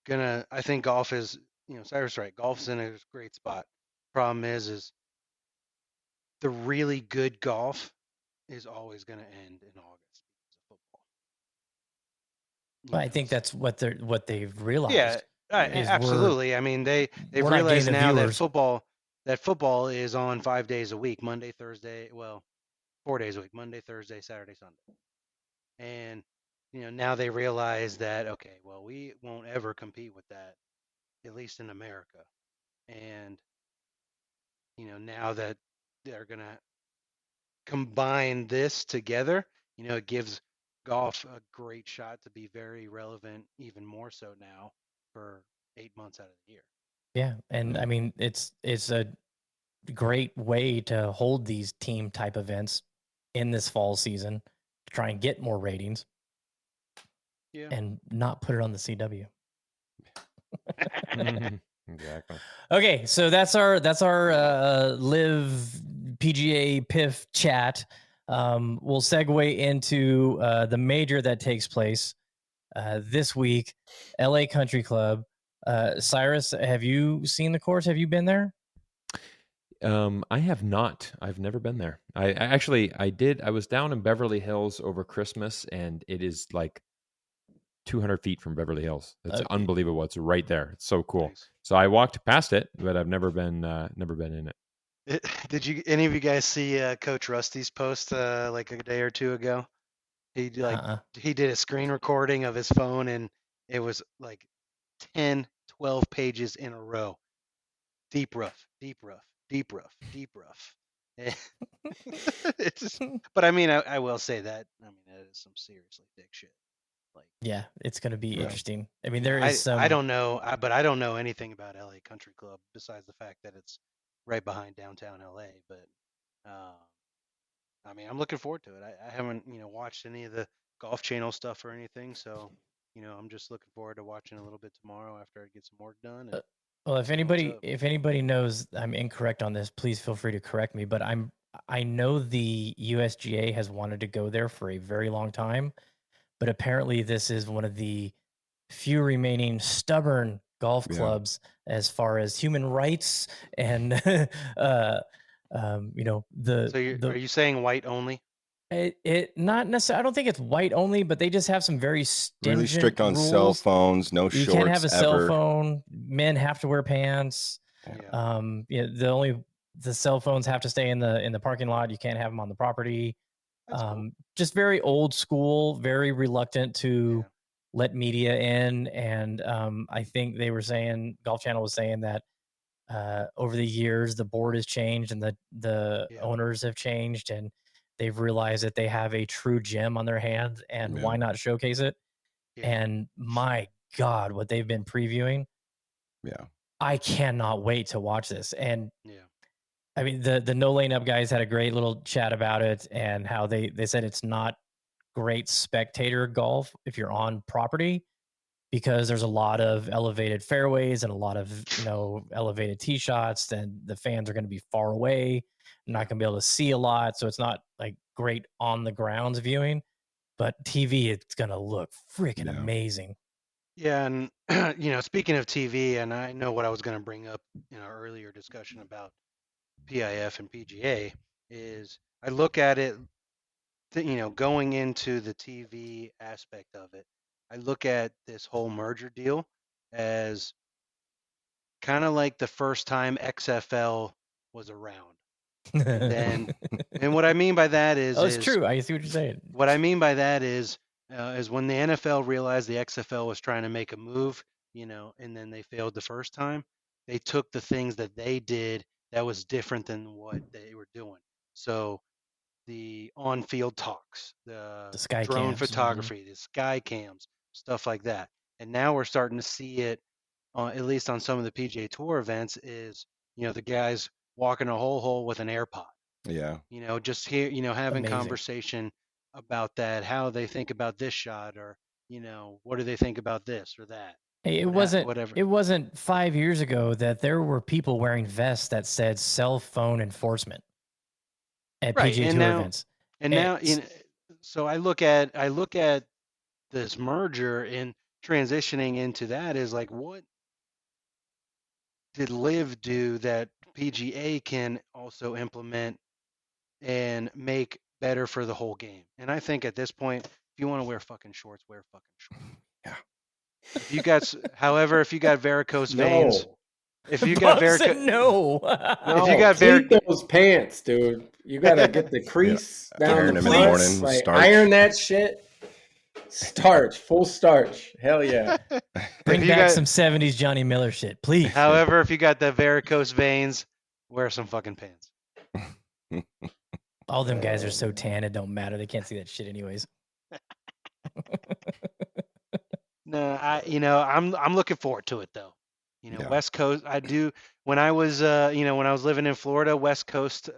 I think golf is, Cyrus right, golf's in a great spot. Problem is the really good golf is always going to end in August because of football. I think that's what they've realized. Yeah, absolutely. I mean, they've realized now that football is on 5 days a week, Monday, Thursday, 4 days a week, Monday, Thursday, Saturday, Sunday. And, now they realize that, okay, well, we won't ever compete with that, at least in America. And, now that they're going to combine this together, it gives golf a great shot to be very relevant, even more so now for 8 months out of the year. Yeah. And I mean, it's a great way to hold these team type events in this fall season to try and get more ratings and not put it on the CW. Exactly. Okay, so that's our live PGA PIF chat. We'll segue into the major that takes place this week, LA Country Club. Cyrus, have you seen the course? Have you been there? I have not. I've never been there. I did. I was down in Beverly Hills over Christmas, and it is like 200 feet from Beverly Hills. It's unbelievable. It's right there. It's so cool. Nice. So I walked past it, but I've never been in it. Did any of you guys see Coach Rusty's post like a day or two ago? He he did a screen recording of his phone, and it was like 10, 12 pages in a row. Deep rough, deep rough, deep rough, deep rough. It's just, but I mean, I will say that. I mean, that is some seriously thick shit. Like, yeah, it's going to be interesting. I mean, there is some. I don't know, but I don't know anything about LA Country Club besides the fact that it's right behind downtown LA. But I mean, I'm looking forward to it. I haven't, watched any of the Golf Channel stuff or anything, so I'm just looking forward to watching a little bit tomorrow after I get some work done. And well, if anybody knows I'm incorrect on this, please feel free to correct me. But I know the USGA has wanted to go there for a very long time, but apparently this is one of the few remaining stubborn golf clubs as far as human rights and So are you saying white only? It not necessarily. I don't think it's white only, but they just have some very stringent really strict on rules. Cell phones. No shorts. You can't have a cell ever. phone. Men have to wear pants. The cell phones have to stay in the parking lot. You can't have them on the property. Cool. Just very old school. Very reluctant to let media in. And I think they were saying, Golf Channel was saying that over the years the board has changed and the owners have changed, and they've realized that they have a true gem on their hands, and why not showcase it? And my God, what they've been previewing. Yeah. I cannot wait to watch this. And I mean, the No Lane Up guys had a great little chat about it, and how they said it's not great spectator golf if you're on property, because there's a lot of elevated fairways and a lot of, elevated tee shots, and the fans are going to be far away, not going to be able to see a lot. So it's not like great on the grounds viewing, but TV, it's going to look freaking amazing. Yeah. And, speaking of TV, and I know what I was going to bring up in our earlier discussion about PIF and PGA is I look at it, going into the TV aspect of it, I look at this whole merger deal as kind of like the first time XFL was around. And what I mean by that is, it's true. I see what you're saying. What I mean by that is when the NFL realized the XFL was trying to make a move, and then they failed the first time, they took the things that they did that was different than what they were doing. So the on-field talks, the sky drone cams. photography, the sky cams, stuff like that. And now we're starting to see it, at least on some of the PGA Tour events, is, the guys walking a whole hole with an AirPod. Yeah. Just here, having conversation about that, how they think about this shot, or, what do they think about this or that. Hey, it wasn't 5 years ago that there were people wearing vests that said cell phone enforcement at PGA Tour events. And now, so I look at this merger and transitioning into that is like, what did Live do that PGA can also implement and make better for the whole game? And I think at this point, if you want to wear fucking shorts, wear fucking shorts. Yeah. If you got varicose veins, if you got varicose, no, if you got those pants, dude, you gotta get the crease down the front, like, iron that shit. Starch, full starch. Hell yeah. Bring back some 70s Johnny Miller shit, please. However, if you got the varicose veins, wear some fucking pants. All them guys are so tan, it don't matter. They can't see that shit anyways. No, I'm looking forward to it though. West Coast. I do. When I was, when I was living in Florida, West Coast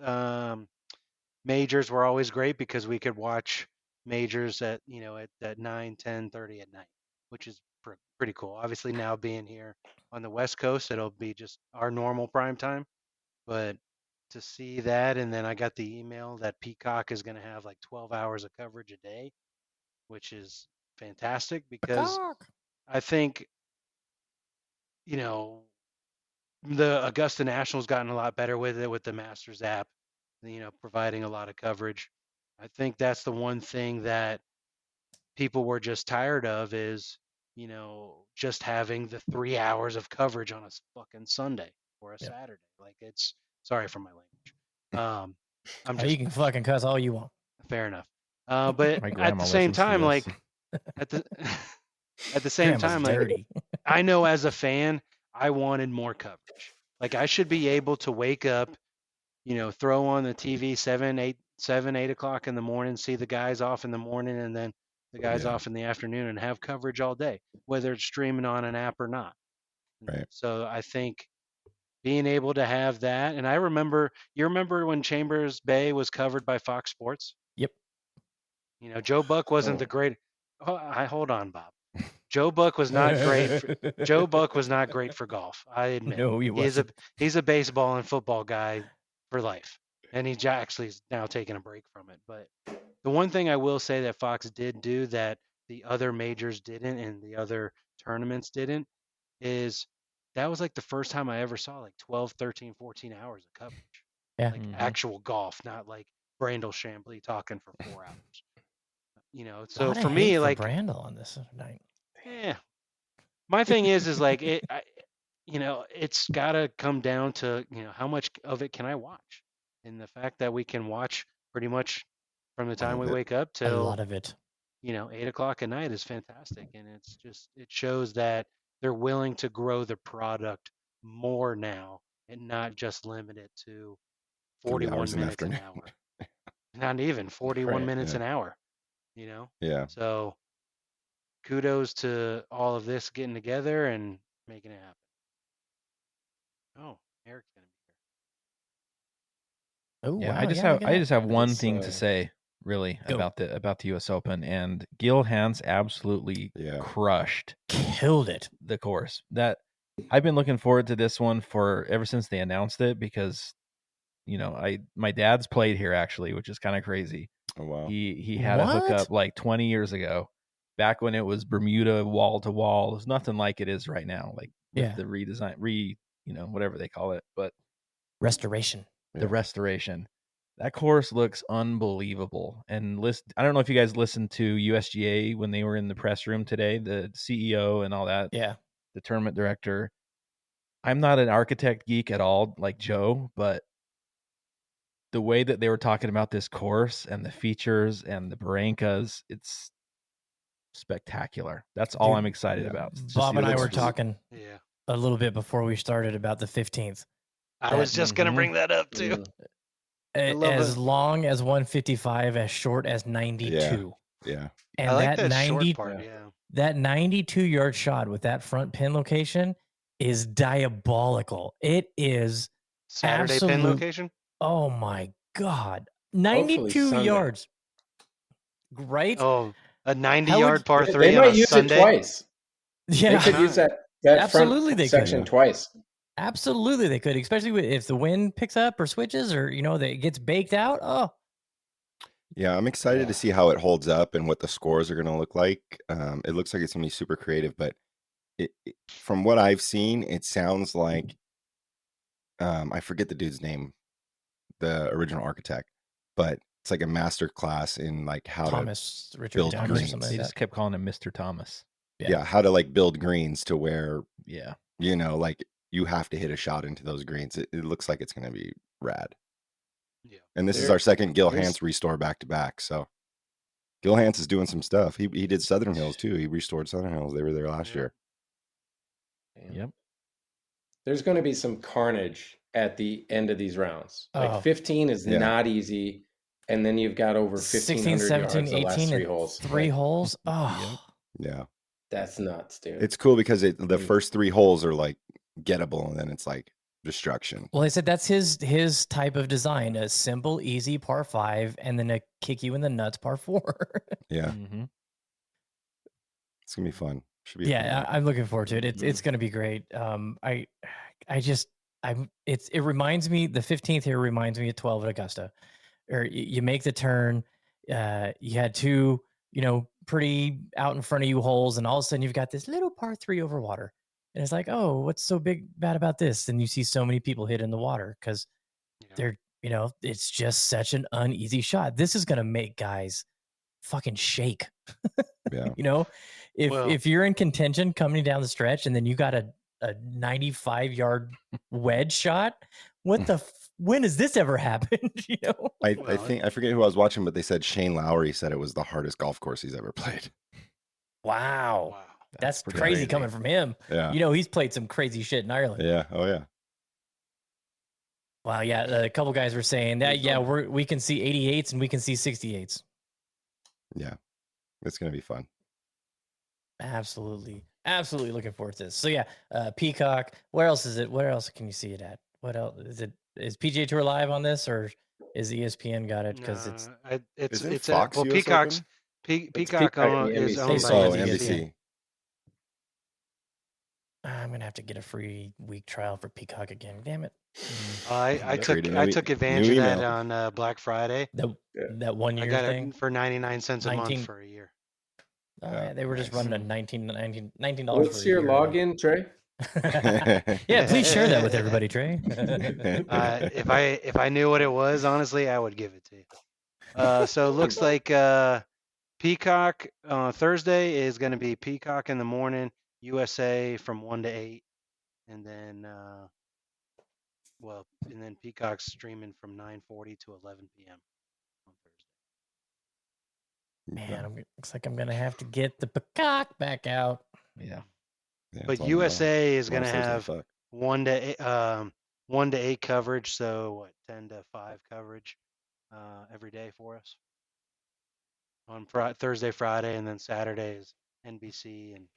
majors were always great because we could watch majors at 9, 10, 30 at night, which is pretty cool. Obviously now being here on the West Coast, it'll be just our normal prime time. But to see that, and then I got the email that Peacock is going to have like 12 hours of coverage a day, which is fantastic because I think, the Augusta National's gotten a lot better with it with the Masters app, providing a lot of coverage. I think that's the one thing that people were just tired of is, just having the 3 hours of coverage on a fucking Sunday or a Saturday. Like sorry for my language. You can fucking cuss all you want. Fair enough. But at the same time, like at the same time, like I know as a fan, I wanted more coverage. Like I should be able to wake up, throw on the TV 8 o'clock in the morning, see the guys off in the morning, and then the guys off in the afternoon, and have coverage all day, whether it's streaming on an app or not. Right. So I think being able to have that, and you remember when Chambers Bay was covered by Fox Sports? Yep. Joe Buck wasn't the great. Hold on, Bob. Joe Buck was not great. Joe Buck was not great for golf. I admit. No, he wasn't. He's a baseball and football guy for life, and he actually is now taking a break from it. But the one thing I will say that Fox did do that the other majors didn't, and the other tournaments didn't, is that was like the first time I ever saw like 12, 13, 14 hours of coverage. Yeah. Like actual golf, not like Brandel Chambly talking for 4 hours. So for me, like Brandel on this night. Yeah. My thing is like it's got to come down to, how much of it can I watch? And the fact that we can watch pretty much from the time we wake up till a lot of it, 8 o'clock at night is fantastic. And it shows that they're willing to grow the product more now and not just limit it to 41 minutes an hour. Not even 41 minutes an hour, Yeah. So kudos to all of this getting together and making it happen. Oh, Eric's gonna be here. Oh, yeah, I just have one thing to say, really, about the U.S. Open, and Gil Hanse absolutely killed it. The course that I've been looking forward to this one ever since they announced it, because my dad's played here actually, which is kind of crazy. Oh wow. He had a hookup like 20 years ago. Back when it was Bermuda wall to wall. It's nothing like it is right now. Like with the redesign, whatever they call it, but restoration. The restoration. That course looks unbelievable. And I don't know if you guys listened to USGA when they were in the press room today, the CEO and all that. Yeah. The tournament director. I'm not an architect geek at all, like Joe, but the way that they were talking about this course and the features and the Barrancas, it's spectacular. That's all I'm excited about. Bob and I were talking a little bit before we started about the 15th. I was just going to bring that up too. As long as 155, as short as 92. Yeah. And I like that 90 short part, that 92-yard shot with that front pin location is diabolical. It is Saturday pin location? Oh my God. 92 yards. Right? Oh, a 90-yard par 3 they on might a use Sunday? it twice. Yeah. They could use that Absolutely front section twice. Absolutely they could, especially if the wind picks up or switches or, that it gets baked out. Oh. Yeah, I'm excited to see how it holds up and what the scores are going to look like. It looks like it's going to be super creative, but from what I've seen, it sounds like, I forget the dude's name, the original architect, but it's like a master class in like how to build greens. Or something they just kept calling him Mr. Thomas. Yeah, how to like build greens to where, like you have to hit a shot into those greens. It looks like it's going to be rad. Yeah. And this is our second Gil Hanse restore back to back. So Gil Hanse is doing some stuff. He did Southern Hills too. He restored Southern Hills. They were there last year. Yep. There's going to be some carnage at the end of these rounds. Like 15 is not easy. And then you've got over 1,500 17, yards the last 3 holes. 3 holes? Oh. Yeah. That's nuts, dude. It's cool because the first 3 holes are like gettable, and then it's like destruction. Well, they said that's his type of design: a simple, easy par 5, and then a kick you in the nuts par 4. Yeah, Mm-hmm. it's gonna be fun. Should be. Yeah, I'm looking forward to it. It's gonna be great. It reminds me, the 15th here reminds me of 12 at Augusta, or you make the turn. You had two, pretty out in front of you holes, and all of a sudden you've got this little par 3 over water, and it's like, oh, what's so bad about this? And you see so many people hit in the water because they're, it's just such an uneasy shot. This is gonna make guys fucking shake. Yeah. If you're in contention coming down the stretch, and then you got a 95-yard wedge shot, when has this ever happened? I think I forget who I was watching, but they said Shane Lowry said it was the hardest golf course he's ever played. Wow. That's crazy coming from him. Yeah. He's played some crazy shit in Ireland. Yeah. Oh yeah. Wow. Yeah. A couple guys were saying that. Yeah, we can see 88s and we can see 68s. Yeah, it's gonna be fun. Absolutely looking forward to this. So yeah, Peacock. Where else is it? Where else can you see it at? What else is it? Is PGA Tour live on this, or is ESPN got it? Because it's Fox. Well, Peacock's Peacock is owned by NBC. I'm gonna have to get a free week trial for Peacock again. Damn it! I took advantage of that on Black Friday. That 1 year I got thing it for 99 cents a month for a year. They were just running a $19. What's your login, Trey? Yeah, please share that with everybody, Trey. If I knew what it was, honestly, I would give it to you. So it looks like Peacock Thursday is going to be Peacock in the morning, USA from 1 to 8, and then Peacock's streaming from 9:40 to 11 p.m. on Thursday. Man, looks like I'm gonna have to get the Peacock back out. Yeah. But USA is going to have 1 to 8 coverage, so 10 to 5 coverage every day for us on Thursday, Friday, and then Saturday is NBC. And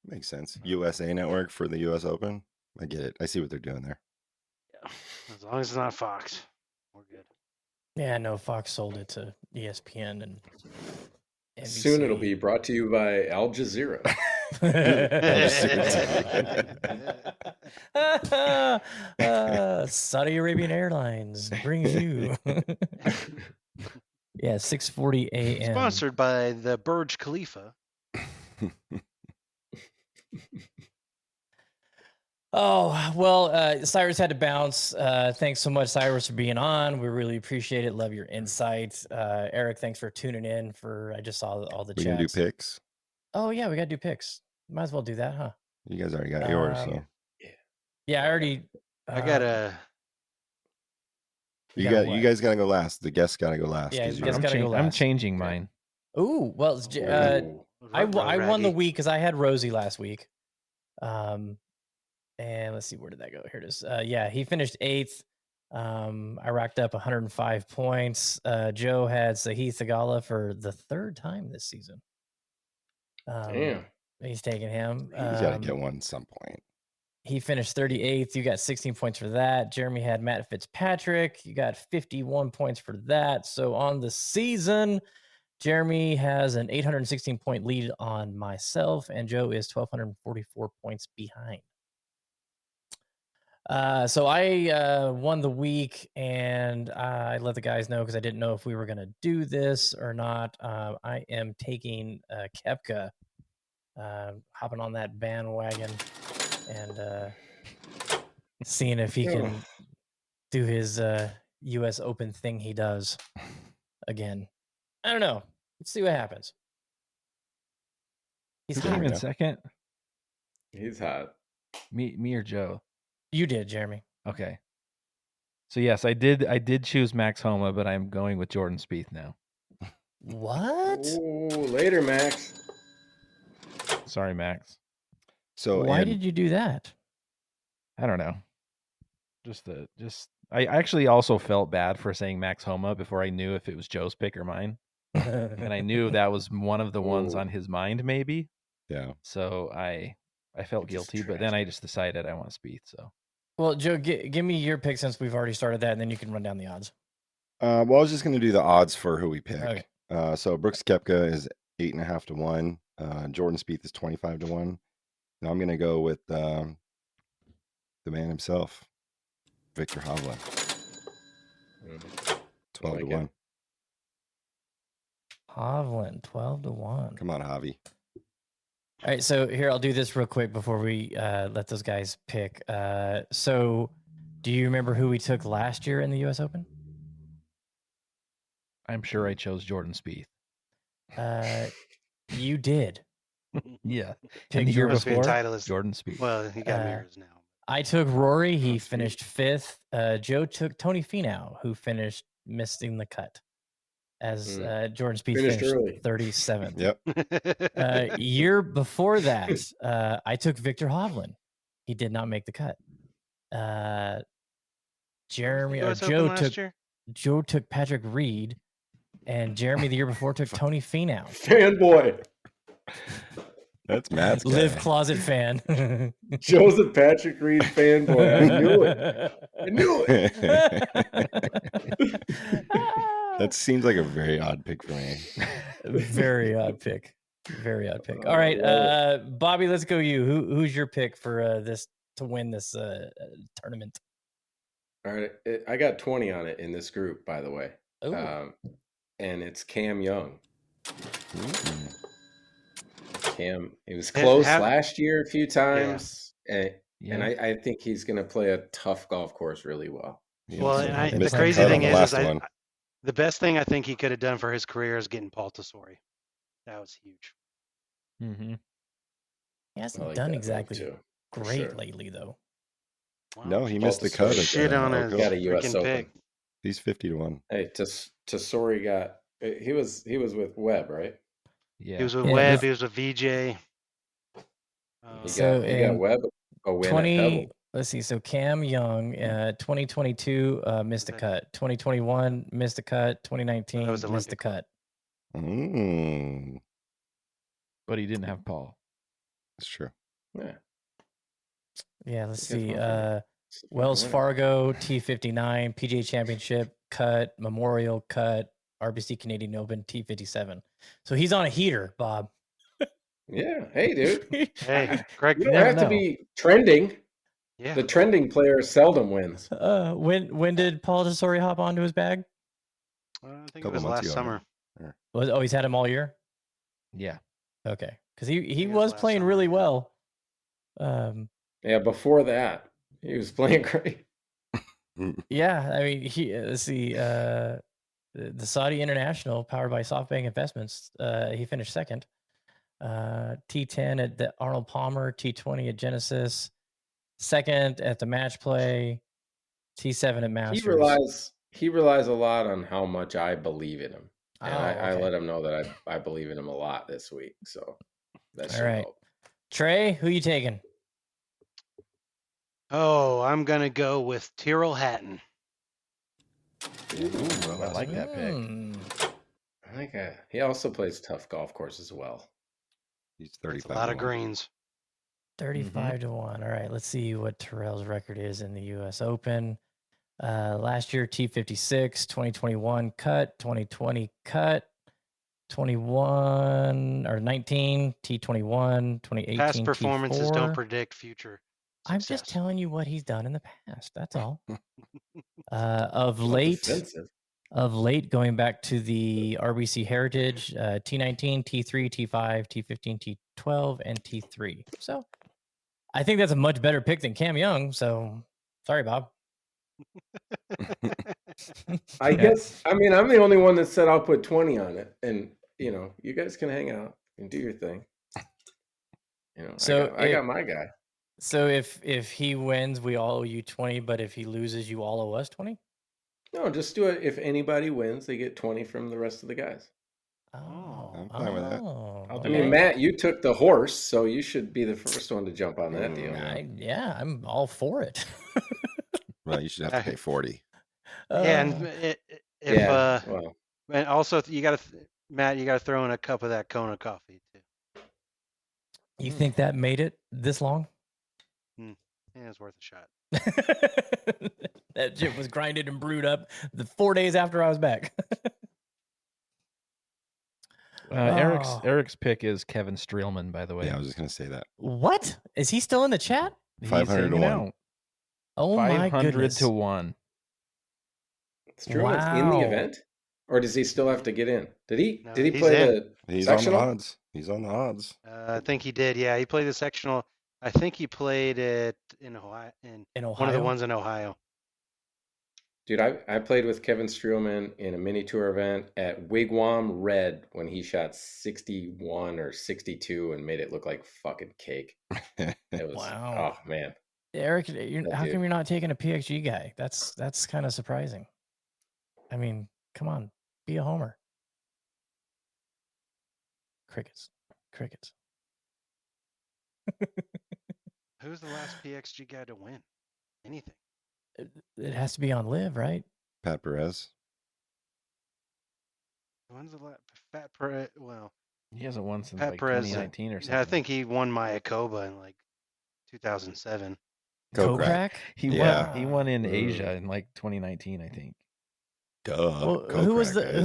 makes sense. USA Network for the US Open. I get it. I see what they're doing there. Yeah, as long as it's not Fox, we're good. Yeah, no, Fox sold it to ESPN and NBC. Soon it'll be brought to you by Al Jazeera. Saudi Arabian Airlines brings you. Yeah, 6:40 a.m. Sponsored by the Burj Khalifa. Oh, well, Cyrus had to bounce. Thanks so much, Cyrus, for being on. We really appreciate it. Love your insight. Eric, thanks for tuning in. I just saw all the chats. We can do picks. Oh, yeah, we got to do picks. Might as well do that, huh? You guys already got yours, so. Yeah, I already. I got a. You guys got to go last. The guests got to go last. Yeah, you guys got to go last. I'm changing mine. Ooh, well, I won the week because I had Rosie last week. And let's see, where did that go? Here it is. Yeah, he finished 8th. I racked up 105 points. Joe had Sahith Theegala for the 3rd time this season. Damn. He's taking him. He's got to get one at some point. He finished 38th. You got 16 points for that. Jeremy had Matt Fitzpatrick. You got 51 points for that. So on the season, Jeremy has an 816 point lead on myself, and Joe is 1,244 points behind. So I won the week, and I let the guys know because I didn't know if we were going to do this or not. I am taking Koepka, hopping on that bandwagon and seeing if he can do his U.S. Open thing he does again. I don't know. Let's see what happens. He's hot. In second. He's hot. Me or Joe? You did, Jeremy. Okay. So yes, I did choose Max Homa, but I'm going with Jordan Spieth now. What? Ooh, later, Max. Sorry, Max. So why did you do that? I don't know. I actually also felt bad for saying Max Homa before I knew if it was Joe's pick or mine. And I knew that was one of the ones on his mind, maybe. Yeah. So I felt guilty, but then I just decided I want Spieth. So Well, Joe, give me your pick since we've already started that, and then you can run down the odds. Well, I was just going to do the odds for who we pick. Okay. So Brooks Koepka is 8.5 to 1. Jordan Spieth is 25 to 1. Now I'm going to go with the man himself, Victor Hovland. 12 to 1. Hovland, 12 to 1. Come on, Javi. All right, so here I'll do this real quick before we let those guys pick. So, do you remember who we took last year in the U.S. Open? I'm sure I chose Jordan Spieth. You did. Yeah. And the year before, Jordan Spieth. Well, he got mirrors now. I took Rory. He finished 5th. Joe took Tony Finau, who missing the cut. As Jordan Spieth finished early. 37th. Yep. Year before that, I took Victor Hovland. He did not make the cut. Joe took Patrick Reed, and Jeremy the year before took Tony Finau. Fanboy. That's Matt's guy. Live closet fan. Joe's a Patrick Reed fanboy. I knew it. That seems like a very odd pick for me. Very odd pick. Very odd pick. All right, Bobby, let's go. Who's your pick for this to win this tournament? All right, I got 20 on it in this group, by the way, and it's Cam Young. Cam, he was close last year a few times, and I think he's going to play a tough golf course really well. Well, the crazy thing is the best thing I think he could have done for his career is getting Paul Tesori. That was huge. Mm-hmm. He hasn't done exactly great lately, though. Wow. No, he missed the cut. Shit on his got a U.S. Open. pick. He's 50 to 1. Hey, Tesori got. He was with Webb, right? Yeah, he was with Webb. He was with VJ. He got Webb a win 20. At Pebble. Let's see. So Cam Young, 2022 missed a cut. 2021 missed a cut. 2019 missed a cut. But he didn't have Paul. That's true. Yeah. Let's see. Wells Fargo T59 PGA Championship cut. Memorial cut. RBC Canadian Open T57. So he's on a heater, Bob. Yeah. Hey, dude. Hey, Greg. You don't have to be trending. Yeah. The trending player seldom wins. When did Paul Tesori hop onto his bag? I think it was last summer. He's had him all year? Yeah. Okay. Because he was playing really well. Yeah, before that, he was playing great. Yeah, I mean, let's see, the Saudi International, powered by SoftBank Investments, he finished 2nd. T10 at the Arnold Palmer, T20 at Genesis, 2nd at the Match Play, T7 at Masters. He relies a lot on how much I believe in him. And I okay. let him know that I believe in him a lot this week. So that's all right. Help. Trey, who you taking? Oh, I'm going to go with Tyrrell Hatton. Ooh, I like that pick. I think he also plays tough golf course as well. He's 35. That's a lot of greens. 35 to 1. All right, let's see what Tyrrell's record is in the U.S. Open. Last year, T56, 2021 cut, 2020 cut, 21 or 19, T21, 2018. Past performances T4. don't predict future success. I'm just telling you what he's done in the past. That's all. Of late, going back to the RBC Heritage, T19, T3, T5, T15, T12, and T3. So I think that's a much better pick than Cam Young. So sorry, Bob. I guess, I mean, I'm the only one that said I'll put 20 on it. And, you guys can hang out and do your thing. So I got my guy. So if he wins, we all owe you 20, but if he loses, you all owe us 20? No, just do it. If anybody wins, they get 20 from the rest of the guys. I'm fine with that. I mean, Matt, you took the horse, so you should be the first one to jump on that deal. Yeah, I'm all for it. Well, you should have to pay 40. And and also you got to, Matt, you got to throw in a cup of that Kona coffee too. You think that made it this long? Yeah, it's worth a shot. That shit was grinded and brewed up the 4 days after I was back. Eric's pick is Kevin Streelman, by the way. Yeah, I was just gonna say that. What? Is he still in the chat? 500 to 1. Oh my 500 goodness. to 1. Struman's in the event, or does he still have to get in? Did he? No, did he he's play in. the He's sectional? on the odds. He's on the odds. I think he did. Yeah, he played the sectional. I think he played it in Ohio. In Ohio? One of the ones in Ohio. Dude, I played with Kevin Streelman in a mini tour event at Wigwam Red when he shot 61 or 62 and made it look like fucking cake. It was, wow. Oh man. Eric, how come you're not taking a PXG guy? That's kind of surprising. I mean, come on, be a homer. Crickets. Who's the last PXG guy to win anything? It has to be on live, right? Pat Perez. When's the last Pat Perez? Well, he hasn't won since Pat like Perez, 2019 or something. Yeah, I think he won Mayakoba in like 2007. Kokrak? He won in Asia in like 2019, I think. Duh. Well, who was the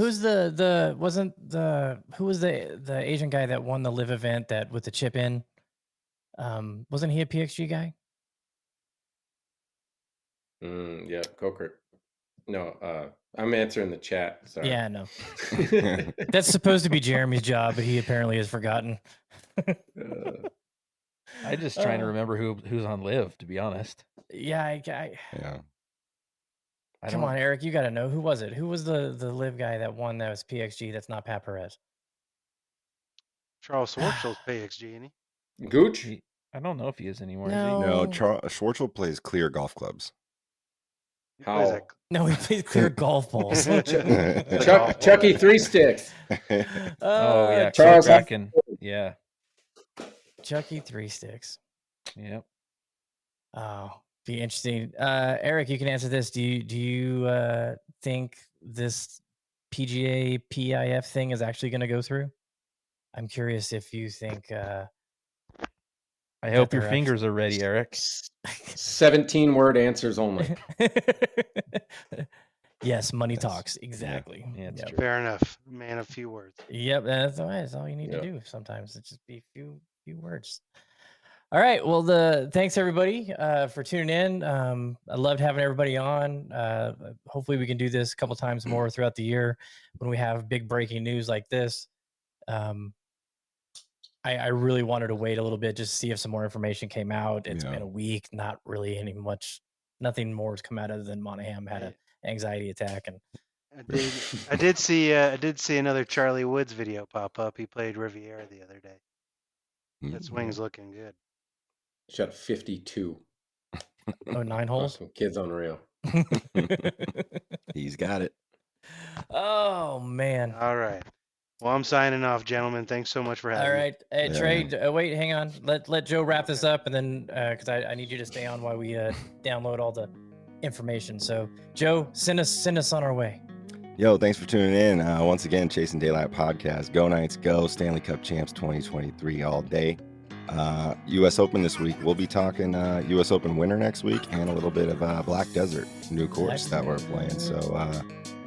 Asian guy that won the live event that with the chip in? Wasn't he a PXG guy? Yeah, Coker. No, I'm answering the chat. Sorry. Yeah, no. That's supposed to be Jeremy's job, but he apparently has forgotten. I'm just trying to remember who's on live, to be honest. Yeah, Come on, Eric, you got to know. Who was it? Who was the live guy that won that was PXG that's not Pat Perez? Charles Schwartzel's PXG, isn't he? Gooch? I don't know if he is anymore. No, Schwartzel plays clear golf clubs. How? No, he plays clear golf balls. Chucky 3 sticks. Oh yeah, Charles. Yeah. Chucky 3 sticks. Yep. Oh, be interesting. Eric, you can answer this. Do you think this PGA PIF thing is actually going to go through? I'm curious if you think. I hope your fingers are ready, Eric. 17-word answers only. Yes, money talks. Exactly. Yeah, that's true. Fair enough. Man of few words. Yep, that's all you need to do. Sometimes it just be few words. All right. Well, thanks everybody for tuning in. I loved having everybody on. Hopefully we can do this a couple times more throughout the year when we have big breaking news like this. I really wanted to wait a little bit just to see if some more information came out. It's been a week, not really nothing more has come out other than Monahan had an anxiety attack. And I did see another Charlie Woods video pop up. He played Riviera the other day. That swing's looking good. Shot 52. Oh, 9 holes? Awesome. Kid's unreal. He's got it. Oh, man. All right. Well, I'm signing off, gentlemen. Thanks so much for having me. All right. Hey, Trey, wait, hang on. Let Joe wrap this up, and then because I need you to stay on while we download all the information. So, Joe, send us on our way. Yo, thanks for tuning in. Once again, Chasing Daylight Podcast. Go Knights, go. Stanley Cup Champs 2023 all day. U.S. Open this week. We'll be talking U.S. Open winner next week and a little bit of Black Desert, new course that we're playing. So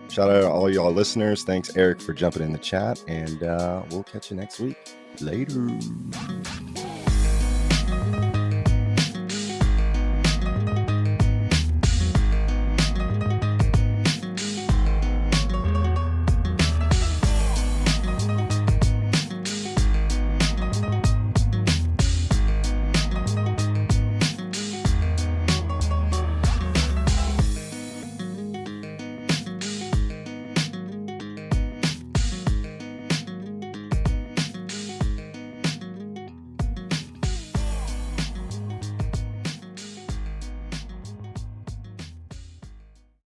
shout out to all y'all listeners. Thanks, Eric, for jumping in the chat. And we'll catch you next week. Later.